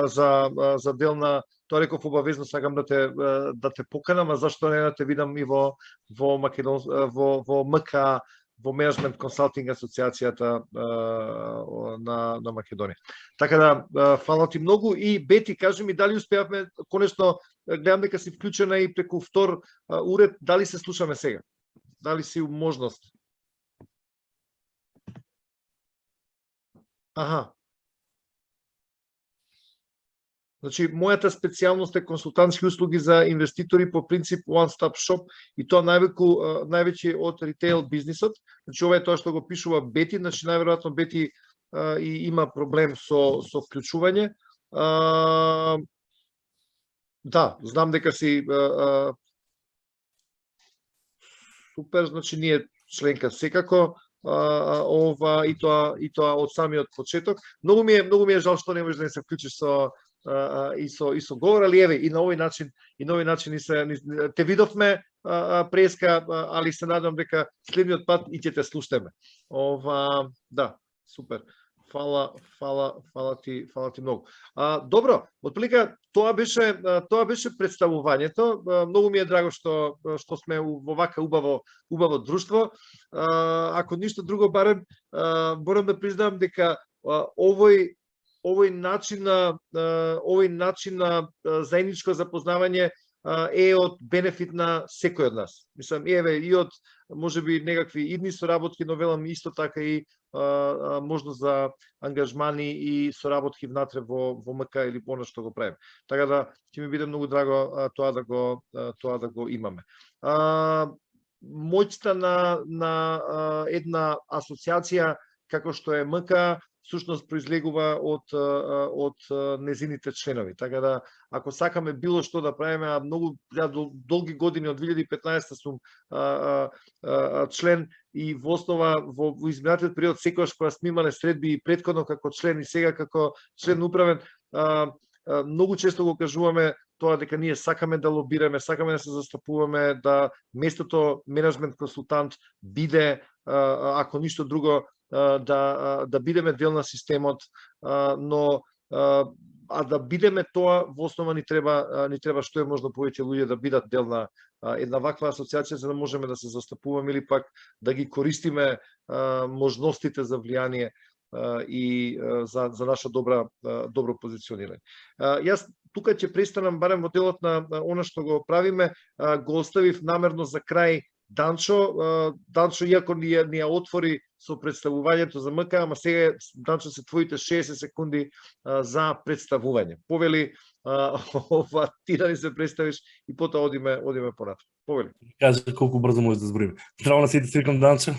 за дел на, тоа реков обавезно сакам да те поканам, а зашто не да те видам и во МК, во Менеджмент Консалтинг асоциацијата на Македонија. Така да, фала ти многу и Бети, кажи ми дали успеавме конечно, гледам дека си вклучена и преку втор уред, дали се слушаме сега? Дали си можност? Аха. Значи, мојата специјалност е консултантски услуги за инвеститори по принцип one stop shop и тоа највеќе од ритейл бизнисот. Значи, ова е тоа што го пишува Бети, значи најверојатно Бети и има проблем со вклучување. Да, знам дека си супер, значи ние членка секако, ова и тоа од самиот почеток. Многу ми е жал што не можеш да не се вклучиш со говор, али еве и на овој начин те видовме преска, али се надам дека следниот пат и ќе те слушнеме. Да, супер. Фала ти многу. Добро, отприлика тоа беше представувањето. Многу ми е драго што сме во вака убаво друштво. Ако ништо друго, барем морам да признам дека овој начин на заедничко запознавање е од бенефит на секој од нас. Мислам, еве и од можеби некакви идни соработки, но велам исто така и можност за ангажмани и соработки внатре во МК или во она што го правиме. Така да ќе ми биде многу драго тоа да го имаме. Моќта на една асоциација како што е МК всушност произлегува од незините членови. Така да, ако сакаме било што да правиме, а многу долги години, од 2015 сум член и во основа во изминатиот период секогаш кога сме имале средби и претходно како член и сега како член управен, многу често го кажуваме тоа дека ние сакаме да лобираме, сакаме да се застапуваме, да местото менеджмент консултант биде, ако ништо друго, да бидеме дел на системот, но да бидеме тоа во основа ни треба што е можно повеќе луѓе да бидат дел на една ваква асоциација, за да можеме да се застапуваме или пак да ги користиме можностите за влијание и за наша добро позиционирање. Јас тука ќе престанам барем во делот на она што го правиме, го оставив намерно за крај Данчо, иако ни ја отвори со представувањето за МК, ама сега, Данчо, се твоите 60 секунди за представување. Повели, ти да ни се представиш и потоа одиме понатаму. Повели. Кажи колку брзо можеш да зброиме. Здраво на сите, се викам Данчо.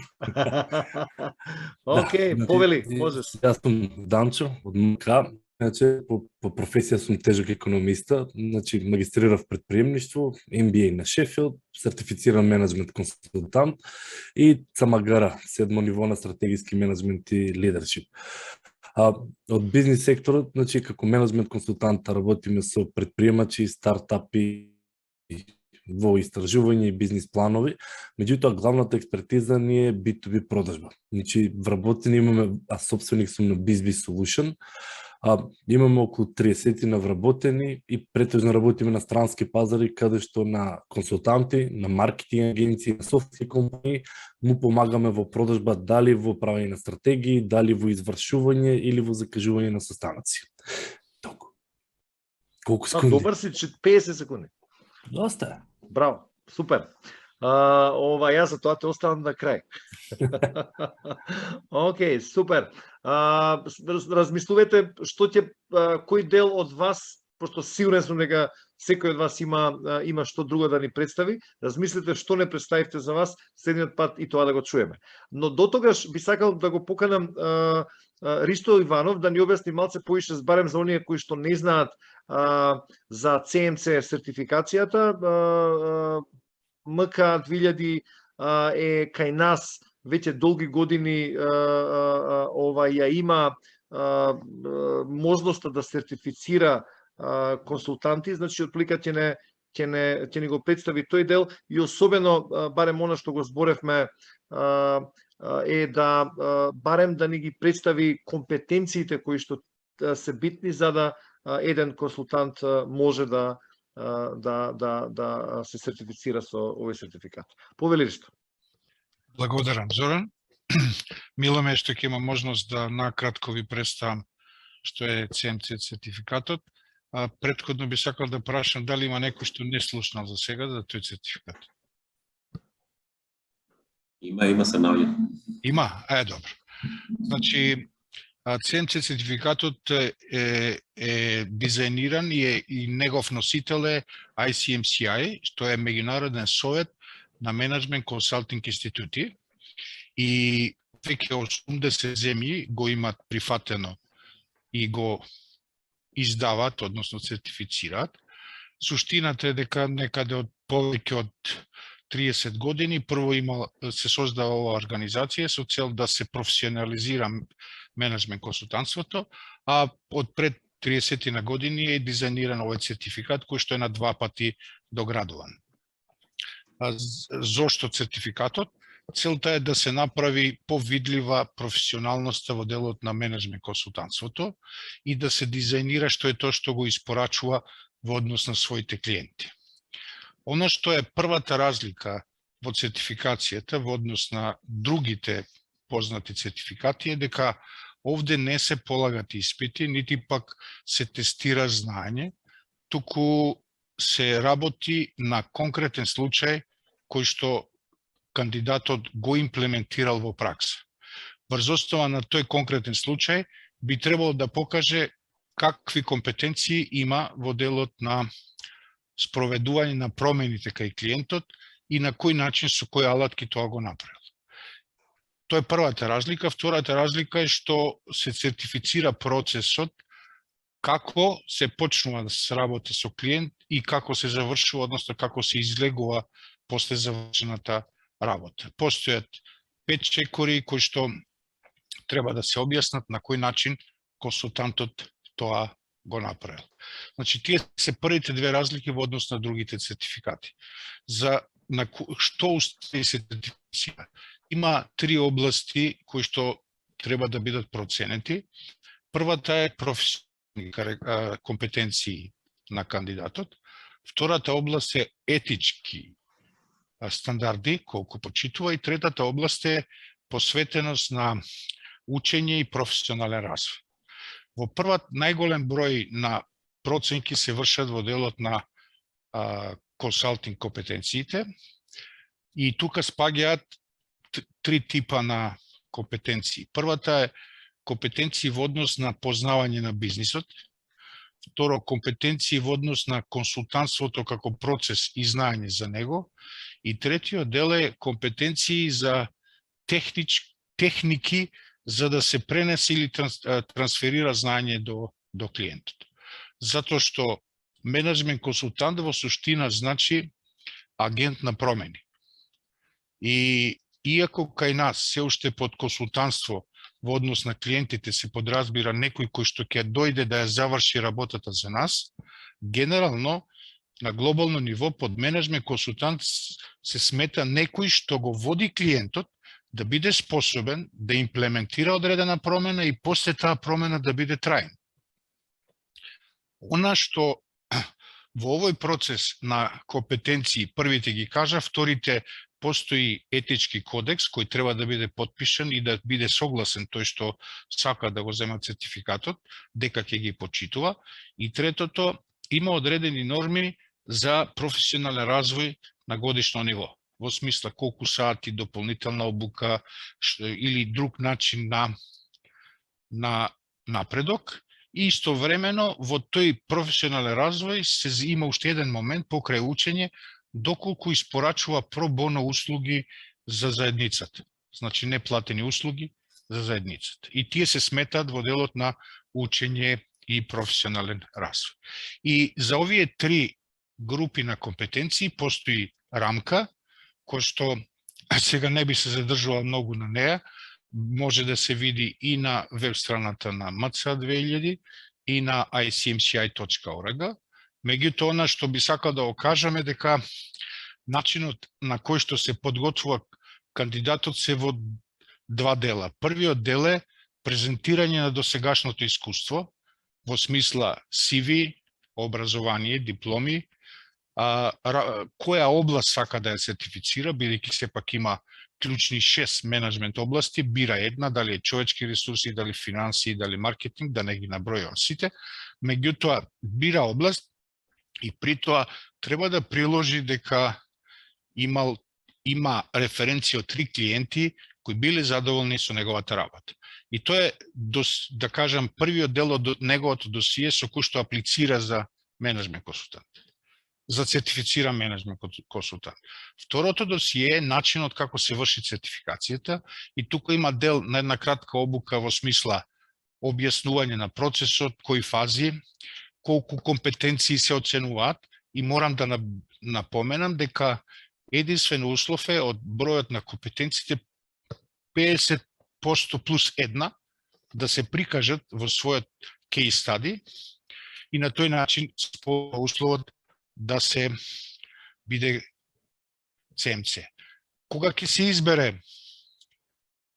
Окей, повели, можеш. Јас сум Данчо од МК. Значи, по професија сум тежок економиста, значи магистрирав предприемништво, MBA на Шефилд, сертифициран менеджмент консултант и ЦМГР, 7 ниво на стратегиски менеджмент и лидершип. Од бизнес секторот, значи како менеджмент консултант работиме со предприемачи, стартапи во истражување и бизнес планови, меѓутоа главната експертиза ни е B2B продажба. Значи вработени имаме, собственик сум на BizBiz Solution, имаме околу 30 на вработени и претежно работиме на странски пазари, каде што на консултанти, на маркетинг агенции, на софтвер компании му помагаме во продажба, дали во правење на стратегии, дали во извршување или во закажување на состаноци. Толку. Колку секунди? Добар си, 50 секунди. Доста е. Браво, супер. Јас за тоа те оставам на крај. Океј, супер. Размислувате кој дел од вас, пошто сигурен сум дека секој од вас има што друго да ни представи, размислете што не представивте за вас, следниот пат и тоа да го чуеме. Но дотогаш би сакал да го поканам Ристо Иванов да ни објасни малце поише, барем за оние кои што не знаат за CMC сертификацијата. МК 2000 е кај нас веќе долги години, ја има можноста да сертифицира консултанти, значи отплика ќе ќе ни го представи тој дел и особено барем она што го зборевме е да барем да ни ги представи компетенциите кои што се битни за да еден консултант може да се сертифицира со овој сертификат. Повели што? Благодарам, Зоран. Мило ме што ќе имам можност да накратко ви представам што е CMC сертификатот. Претходно би сакал да прашам дали има некој што не слушнал за сега за тој сертификат. Има се наоѓа. Има? Добро. Значи, CMC сертификатот е дизајниран и негов носител е ICMCI, што е Меѓународен совет на менеджмент консалтинг институти, и веќе 80 земји го имат прифатено и го издават, односно сертифицираат. Суштината е дека некаде од повеќе од 30 години прво се создава оваа организација со цел да се професионализира менеджмент консултантството, а од пред 30 на години е дизајниран овој сертификат кој што е на 2 пати доградуван. Зошто сертификатот? Целта е да се направи повидлива професионалноста во делот на менеджмент консултантството и да се дизајнира што е тоа што го испорачува во однос на своите клиенти. Оно што е првата разлика во сертификацијата во однос на другите познати сертификати е дека овде не се полагат испити, нити пак се тестира знаење, туку се работи на конкретен случај кој што кандидатот го имплементирал во пракса. Врз основа на тој конкретен случај би требало да покаже какви компетенции има во делот на спроведување на промените кај клиентот и на кој начин со кој алатки тоа го направил. Тоа е првата разлика. Втората разлика е што се сертифицира процесот како се почнува да се работи со клиент и како се завршува, односно како се излегува после завршената работа. Постојат 5 чекори кои што треба да се објаснат на кој начин консултантот тоа го направил. Значи, тие се првите две разлики во однос на другите сертификати. За на што се сертифицира? Има 3 области кои што треба да бидат проценети. Првата е професионални компетенции на кандидатот. Втората област е етички стандарди, колку почитува, и третата област е посветеност на учење и професионален развој. Во прват најголем број на проценки се вршат во делот на консалтинг компетенциите и тука спаѓаат 3 типа на компетенции. Првата е компетенции во однос на познавање на бизнисот. Второ, компетенции во однос на консултантството како процес и знаење за него. И третиот дел е компетенции за техники за да се пренесе или трансферира знаење до клиентот. Затоа што менеджмент консултант во суштина значи агент на промени. И иако кај нас се уште под консултантство во однос на клиентите се подразбира некој кој што ќе дојде да ја заврши работата за нас, генерално на глобално ниво под менеджмент консултант се смета некој што го води клиентот да биде способен да имплементира одредена промена и после таа промена да биде трајна. Она што во овој процес на компетенции, првите ги кажа, вторите постои етички кодекс кој треба да биде потпишан и да биде согласен тој што сака да го зема сертификатот, дека ќе ги почитува, и третото има одредени норми за професионален развој на годишно ниво, во смисла колку сати дополнителна обука или друг начин на напредок. И истовремено во тој професионален развој се има уште еден момент покрај учење, доколку испорачува пробоно услуги за заедницата. Значи неплатени услуги за заедницата. И тие се сметаат во делот на учење и професионален развој. И за овие 3 групи на компетенции постои рамка, која што сега не би се задржувала многу на неа, може да се види и на веб страната на МЦА 2000 и на icmci.org, Меѓутоа, она што би сакал да го кажам е дека начинот на кој што се подготвува кандидатот се во два дела. Првиот дел е презентирање на досегашното искуство, во смисла CV, образование, дипломи, која област сака да ја сертифицира, бидејќи сепак има клучни 6 менеджмент области, бира една, дали е човечки ресурси, дали финанси, дали маркетинг, да не ги набројувам сите, меѓутоа бира област и при тоа треба да приложи дека има референција од 3 клиенти кои биле задоволни со неговата работа. И тоа е, да кажам, првиот дел од неговото досие со кој што аплицира за менеджмент консултант, за сертифициран менеджмент консултант. Второто досие е начинот како се врши сертификацијата и тука има дел на една кратка обука во смисла објаснување на процесот, кои фази, колку компетенции се оценуваат и морам да напоменам дека единствен услов е од бројот на компетенциите 50% плюс една да се прикажат во својот кейс стади и на тој начин спојува условот да се биде CMC. Кога ќе се избере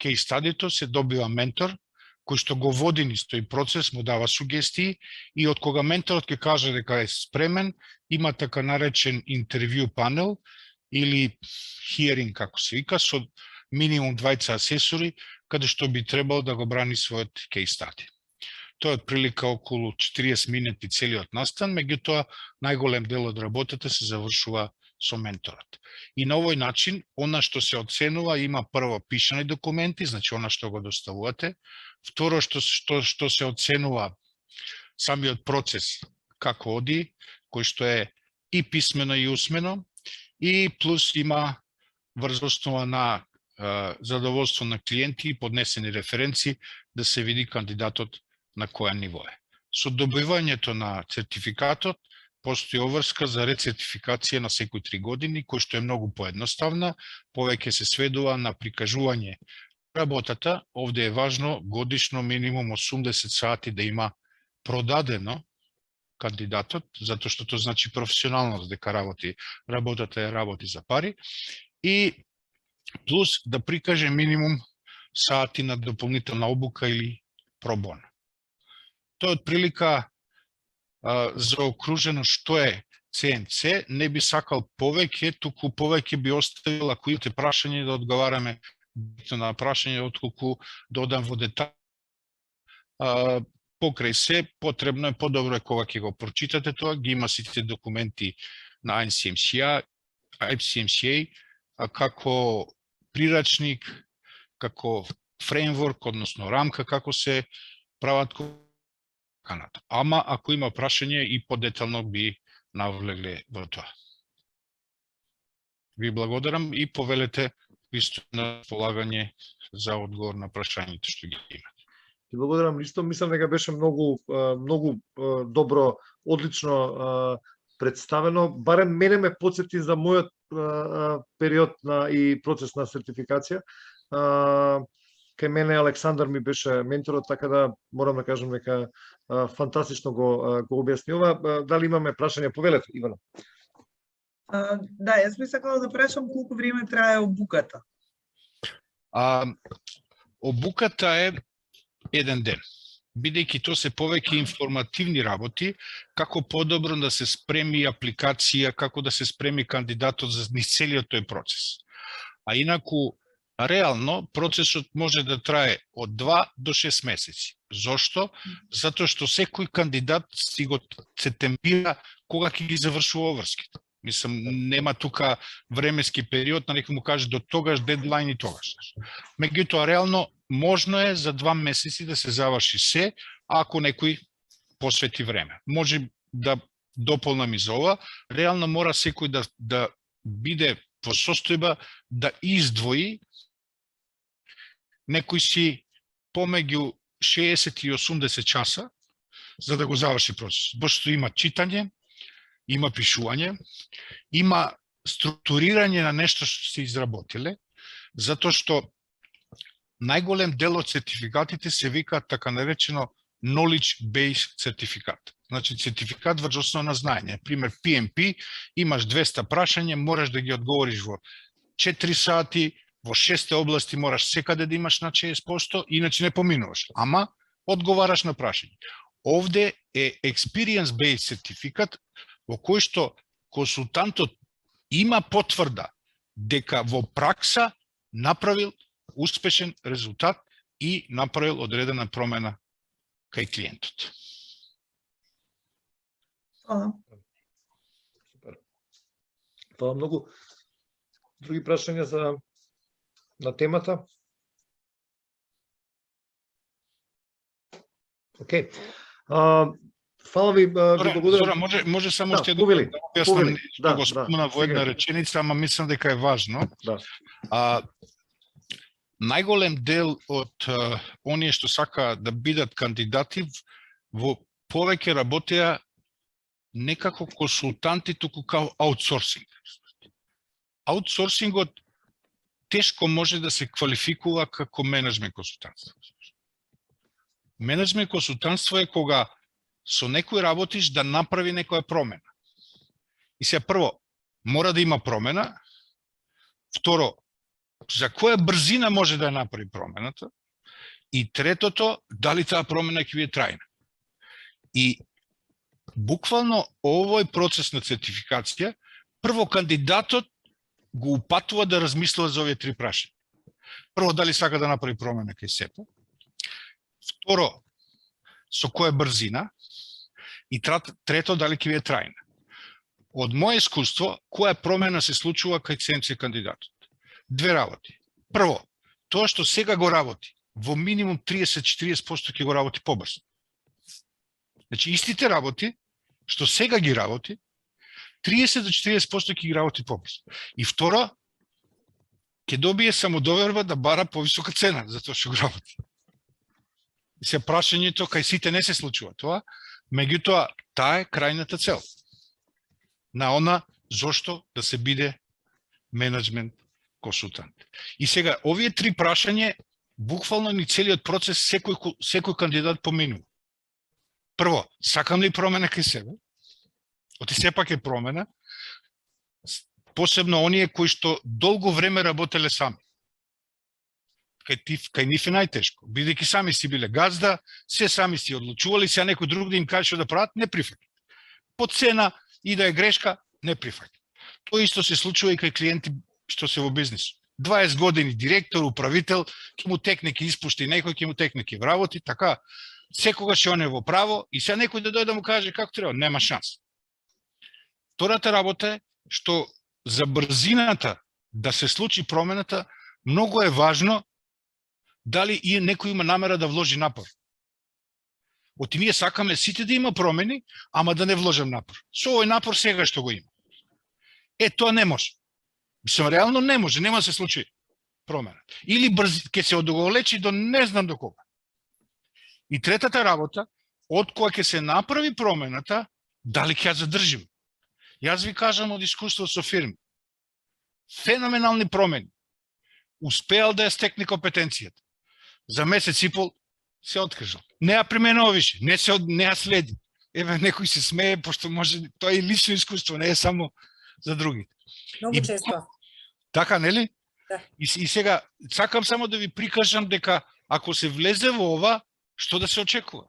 кейс стадито, се добива ментор кој што го води низ тој процес, му дава сугестии и од кога менторот ќе каже дека е спремен, има така наречен интервју панел или hearing, како се вика, со минимум 2 асесори, каде што би требало да го брани својот кейс стади. Тоа е отприлика околу 40 минути целиот настан, меѓутоа најголем дел од работата се завршува со менторот. И на овој начин, она што се оценува, има прво пишани документи, значи она што го доставувате, второ што се оценува самиот процес како оди, кој што е и писмено и усмено, и плюс има врз основа на задоволство на клиенти и поднесени референции да се види кандидатот на која ниво е. Со добивањето на сертификатот постои обврска за рецертификација на секој 3 години, кој што е многу поедноставна, повеќе се сведува на прикажување работата. Овде е важно годишно минимум 80 сати да има продадено кандидатот, затоа што тоа значи професионалност, дека работата работи за пари, и плюс да прикаже минимум сати на дополнителна обука или пробона. Тоа е отприлика заокружено што е CMC, не би сакал повеќе, туку повеќе би оставил, ако имате прашање, да одговараме на прашање, отколку додам во детали. Покрај се, потребно е, подобро е кога ќе го прочитате тоа, ги има сите документи на ICMCA, како прирачник, како фреймворк, односно рамка, како се прават каната. Ама, ако има прашање, и подетално би навлегле во тоа. Ви благодарам и повелете исто на полагање за одговор на прашањето што ги имате. Ти благодарам исто, мислам дека беше многу добро, одлично представено. Барем мене ме потсети за мојот период и процес на сертификација. Кај мене Александар ми беше менторот, така да морам да кажам дека фантастично го објаснува. Дали имаме прашање? Повелете, Ивана. Да, јас би сакала да прашам колку време трае обуката. Обуката е 1 ден, бидејќи тоа се повеќе информативни работи, како подобро да се спреми апликација, како да се спреми кандидатот за целиот тој процес. А инаку, реално, процесот може да трае од 2 до 6 месеци. Зошто? Затоа што секој кандидат си го се темпира кога ќе ги завршува обврските. Мислам, нема тука временски период, на некој му каже до тогаш, дедлайн и тогаш. Меѓутоа, реално, можно е за 2 месеци да се заврши се, ако некој посвети време. Може да дополнам и за ова, реално мора секој да биде во состојба да издвои некој си помеѓу 60 и 80 часа за да го заврши процес. Пошто има читање, има пишување, има структурирање на нешто што се изработиле, затоа што најголем дел од сертификатите се викаат така наречено knowledge base сертификат. Значи сертификат врз основа на знаење. Пример PMP, имаш 200 прашања, мораш да ги одговориш во 4 сати, во 6 области мораш секаде да имаш на 60%, иначе не поминуваш. Ама одговараш на прашање. Овде е experience based сертификат во кој што консултантот има потврда дека во пракса направил успешен резултат и направил одредена промена кај клиентот. Супер. Фала многу. Други прашања на темата? Океј. Фала ви, Зора, може само уште да објаснам што го спомна во една реченица, ама мислам дека е важно. Најголем дел од оние што сака да бидат кандидати во повеќе работеа не како консултанти, туку као аутсорсинг. Аутсорсингот тешко може да се квалификува како менеджмент консултантство. Менеджмент консултантство е кога со некој работиш да направи некоја промена. И сега прво, мора да има промена. Второ, за која брзина може да ја направи промената. И третото, дали таа промена ќе биде трајна. И буквално овој процес на сертификација, прво кандидатот го упатува да размислува за овие три прашања. Прво, дали сака да направи промена кај себе. Второ, со која брзина. И трето, дали ќе биде трајна. Од моје искуство, која промена се случува кај СМЦ кандидатот? Две работи. Прво, тоа што сега го работи, во минимум 30-40% ќе го работи побрзо. Значи, истите работи, што сега ги работи, 30-40% ќе ги работи побрзо. И второ, ќе добие самодоверба да бара повисока цена за тоа што го работи. И се прашањето кај сите не се случува тоа, меѓутоа таа е крајната цел на она зошто да се биде менеджмент консултант. И сега, овие три прашања, буквално ни целиот процес секој кандидат поминува. Прво, сакам ли промена кај себе? Оти сепак е промена, посебно оние кои што долго време работеле сами. Кај нив е најтешко, бидејќи сами си биле газда, се сами си одлучували, сега некој друг да им каже што да прават, не прифаќаат. По цена и да е грешка, не прифаќаат. Тоа исто се случува и кај клиенти што се во бизнис. 20 години директор, управител, ќе му текне, ќе испушти некој, ќе му текне, ќе вработи, така, секогаш он е во право и сега некој да дојде да му каже како треба, нема шанс. Втората работа е што за брзината да се случи промената, многу е важно дали и некој има намера да вложи напор. Оти ние сакаме сите да има промени, ама да не вложам напор. Со овој напор сега што го има. Тоа не може. Мислам, реално не може, нема да се случи промена. Или ќе се одоголечи до не знам до кога. И третата работа, од која ќе се направи промената, дали ќе ја задржим. Јас ви кажам од искуство со фирми. Феноменални промени. Успеал да ја стекне компетенцијата. За месец и пол се откажал. Не ја применува више, не ја следи. Еве, некој се смее, пошто може, тоа е лично искуство, не е само за други. Многу често. Така, нели? Да. И сега, сакам само да ви прикажам дека ако се влезе во ова, што да се очекува?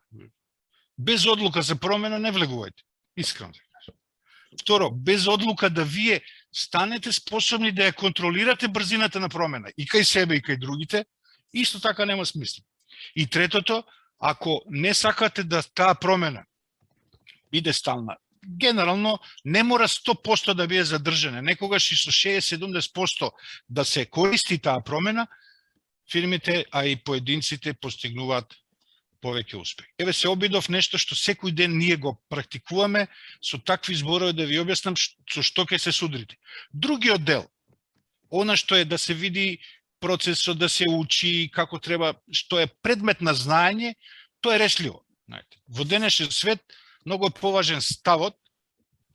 Без одлука за промена не влегувајте. Искрено да кажам. Второ, без одлука да вие станете способни да ја контролирате брзината на промена и кај себе и кај другите, исто така нема смисла. И третото, ако не сакате да таа промена биде стална, генерално не мора 100% да биде задржана, некогаш и со 60-70% да се користи таа промена, фирмите, а и поединците постигнуваат повеќе успех. Еве се обидов нешто што секој ден ние го практикуваме, со такви зборови да ви објаснам со што ќе се судрите. Другиот дел, она што е да се види процесот, да се учи како треба, што е предмет на знаење, тоа е решливо. Во денешен свет многу е поважен ставот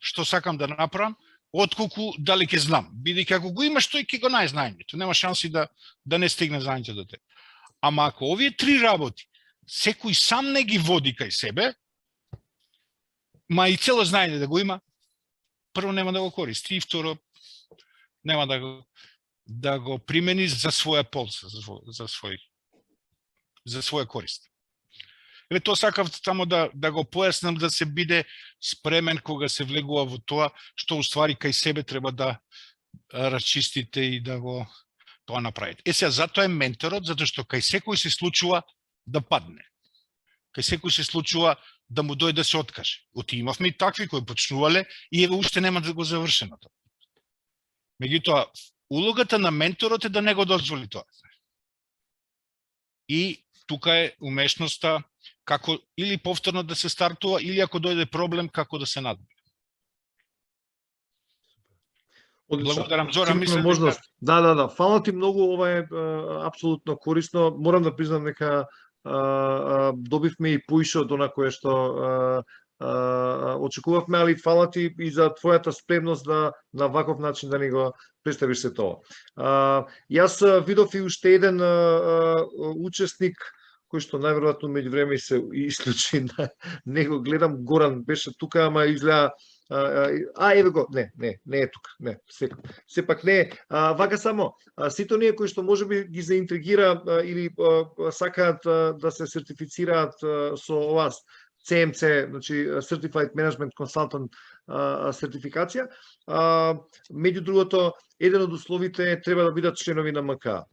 што сакам да направам, отколку дали ќе знам. Бидејќи ако го имаш тој ќе го најде знаењето, нема шанси да не стигне знаењето до тебе. Ама ако овие три работи секој сам не ги води кај себе, ма и цело знаење да го има, прво нема да го користи и второ нема да го примени за своја полза, за своја корист. Еве тоа сакав само да го појаснам, да се биде спремен кога се влегува во тоа што уствари кај себе треба да расчистите и да го тоа направите. Сега затоа е менторот, затоа што кај секој се случува да падне. Кај секој се случува да му дојде да се откаже. Имавме и такви кои почнувале и еве уште нема да го завршено тоа. Меѓутоа, улогата на менторот е да не го дозволи тоа. И тука е умешноста како или повторно да се стартува, или ако дојде проблем, како да се надмине. Благодарам, Зора, мислам можност. Да. Фала ти многу, ова е апсолутно корисно. Морам да признам дека добивме и поише од она кое што очекувавме, али фала ти и за твојата спремност да на ваков начин да ни го представиш се тоа. Јас видов и уште еден учесник кој што најверојатно меѓу време се исклучи, не го гледам, Горан беше тука, ама изгледа еве го, не е тука, не, сепак не е. Вака само, сите оние кои што можеби ги заинтригира или сакаат да се сертифицираат со ова CMC, значи Certified Management Consultant сертификација, меѓу другото, еден од условите треба да бидат членови на МК.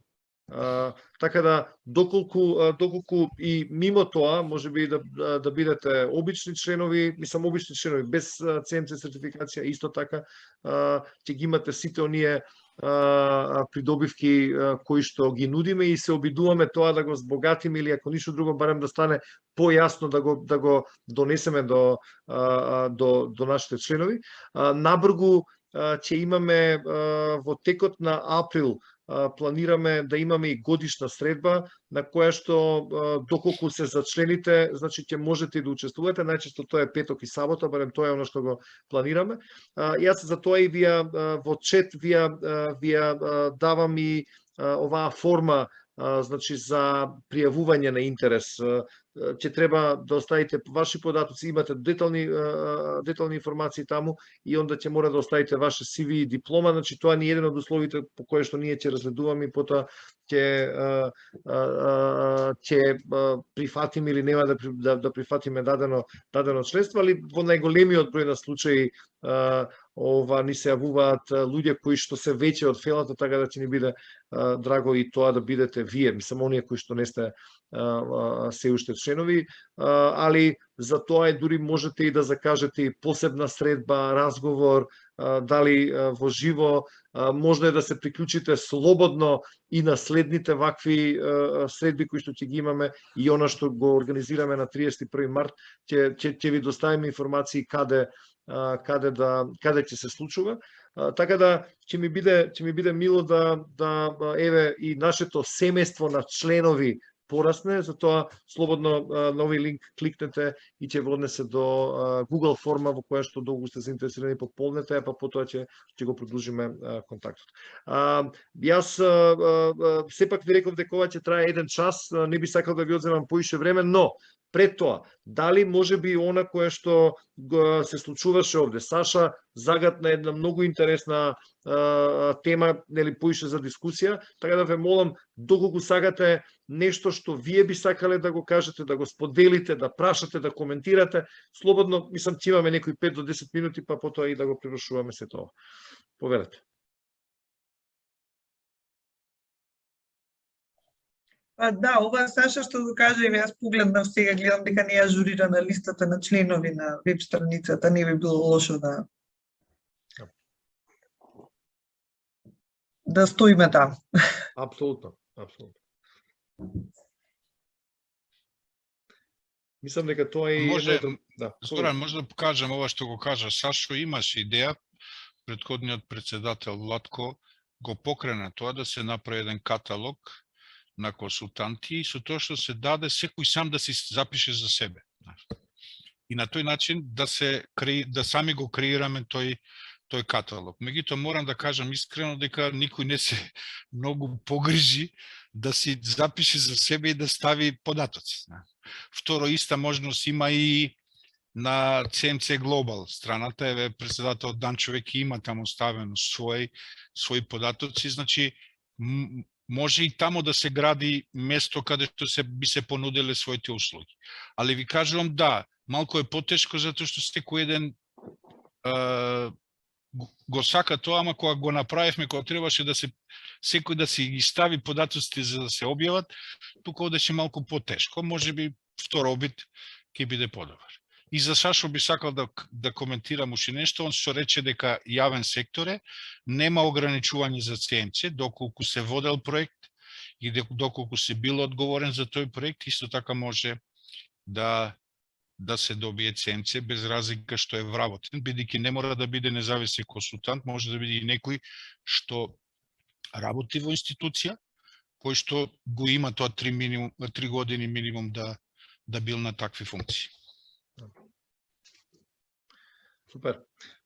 Така да, доколку и мимо тоа, може би да бидете обични членови, мислам обични членови без CMC сертификација, исто така ќе ги имате сите оние придобивки кои што ги нудиме и се обидуваме тоа да го збогатиме или ако ништо друго барем да стане појасно да го донесеме до нашите членови. Набргу ќе имаме во текот на април, планираме да имаме и годишна средба на која што доколку се зачлените, значи ќе можете да учествувате, најчесто тоа е петок и сабота, барем тоа е она што го планираме. Јас за тоа и вија во чет вија давам и оваа форма, значи за пријавување на интерес. Ќе треба да оставите ваши податоци, имате детални информации таму и онда ќе мора да оставите ваше CV и диплома, значи тоа ни е еден од условите по кои што ние ќе разгледуваме и потоа ќе прифатиме или нема да прифатиме дадено членство, али во најголемиот број на случаи ни се јавуваат луѓе кои што се веќе од фелата, така да ќе ни биде драго и тоа да бидете вие, мислам оние кои што не сте се уште членови, али за тоа дури можете и да закажете и посебна средба, разговор, дали во живо, можно е да се приклучите слободно и на следните вакви средби кои што ќе ги имаме и она што го организираме на 31 март, ќе ви доставиме информации каде ќе се случува. Така да ќе ми биде мило да еве и нашето семејство на членови порасне, затоа слободно на овој линк кликнете и ќе воднесе до Google форма во која што долго сте заинтересирани, пополнете, па потоа ќе го продолжиме контактот. Јас сепак ви реков дека ова ќе трае 1 час, не би сакал да ви одземам поише време, но пред тоа, дали може би она кое што се случуваше овде, Саша загатна една многу интересна тема, нели, поише за дискусија, така да ве молам, доколку сакате нешто што вие би сакале да го кажете, да го споделите, да прашате, да коментирате, слободно, мислам, ќе имаме некои 5 до 10 минути, па потоа и да го привршуваме се тоа. Повелете. Да, ова Саша што го кажа, и јас погледнав сега, гледам дека не е ажурирана листата на членови на веб страницата, не би било лошо да стоиме таму. Апсолутно. Мислам дека тоа е Зоран, може да покажам ова што го кажа Сашо, имаше идеја, претходниот председател Владко го покрена тоа да се направи еден каталог на консултанти и со тоа што се даде секој сам да си запише за себе. И на тој начин да сами го креираме тој каталог. Меѓутоа морам да кажам искрено дека никој не се многу погрижи да си запише за себе и да стави податоци. Второ, иста можност има и на CMC Global страната, еве председател Дан човек има таму ставено своји податоци, значи може и тамо да се гради место каде што би се понуделе своите услуги. Али ви кажувам да, малку е потешко затоа што секој еден го сака тоа, ама кога го направивме, кога требаше да се секој да си ги стави податоците за да се објават, тука одеше малку потешко, можеби втор обид ќе биде подобар. И за Сашо би сакал да коментирам уште нешто, он што рече дека јавен сектор е, нема ограничување за CMC, доколку се водел проект и доколку се бил одговорен за тој проект, исто така може да се добие CMC без разлика што е вработен, бидејќи не мора да биде независен консултант, може да биде и некој што работи во институција, кој што го има тоа 3 години минимум да бил на такви функции. Супер.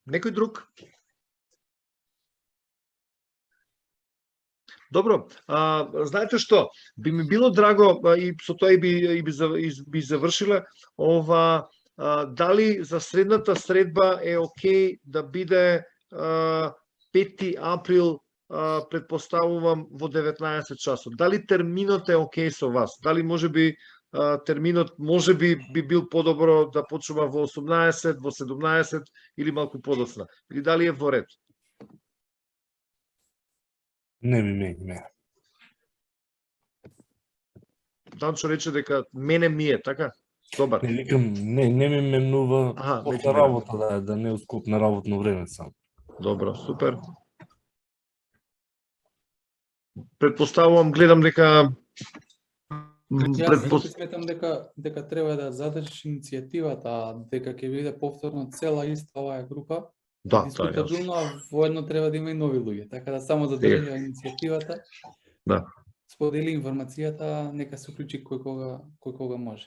Некој друг? Добро, знаете што, би ми било драго и со тоа би завршила ова, дали за средната средба е окей да биде 5 април, предпоставувам, во 19 часот. Дали терминот е окей со вас? Дали можеби терминот би бил подобро да почнува во 18, во 17 или малку подоцна? Или дали е во ред? Не ми мене. Данчо рече дека мене ми е, така? Добар. Не викам, не ми менува после работа, да не ускоп на работно време сам. Добро, супер. Предпоставувам, гледам дека сметам дека треба да задржиш иницијативата, дека ќе биде повторно цела иста оваа група. Да, дискутабилно, а воедно треба да има и нови луѓе, така да само задржи иницијативата. Да. Сподели информацијата, нека се уклучи кој кога може.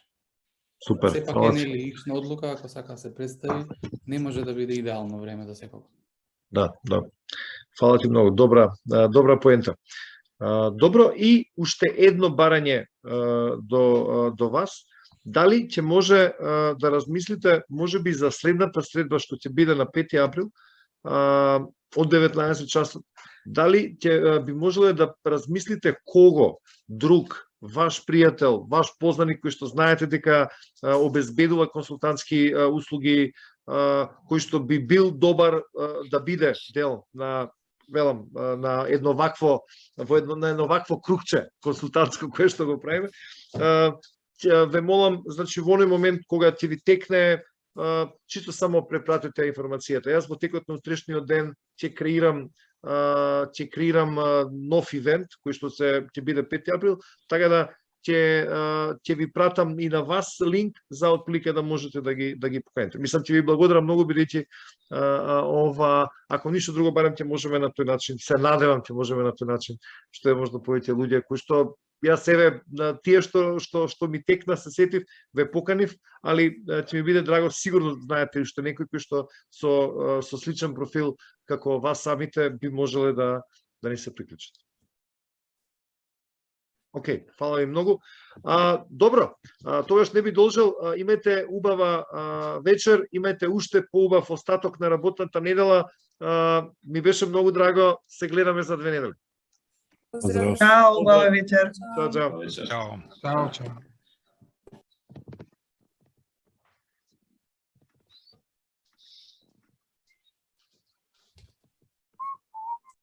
Супер. Сепак е нели лична одлука, ако сака се представи, не може да биде идеално време за секого. Да. Фала ти многу, добра поента. Добро, и уште едно барање до вас. Дали ќе може да размислите, може би за следната средба што ќе биде на 5 април од 19 часот, дали би можеле да размислите кого друг, ваш пријател, ваш познаник кој што знаете дека обезбедува консултантски услуги, кој што би бил добар да биде дел на едно вакво крукче консултантско кое што го правиме. Ве молам, значи во оној момент кога ќе ви текне, чисто само препратете информацијата. Јас во текот на утрешниот ден ќе креирам нов ивент кој што ќе биде 5 април, така да ќе ви пратам и на вас линк за отплика да можете да ги поканите. Мислам ќе ви благодарам многу бидејќи ако ништо друго барем ќе можеме на тој начин, се надевам ќе можеме на тој начин, што е можно повеќе луѓе кои што јас себе на тие што ми текна се сетив, ве поканив, али ќе ми биде драго, сигурно знаете уште некои кои што со сличен профил како вас самите би можеле да ни се приклучат. Океј, фала ви многу. Добро, тогаш не би должел, имајте убава вечер, имајте уште поубав остаток на работната недела. Ми беше многу драго, се гледаме за 2 недели. Чао, убава вечер. Чао. Чао.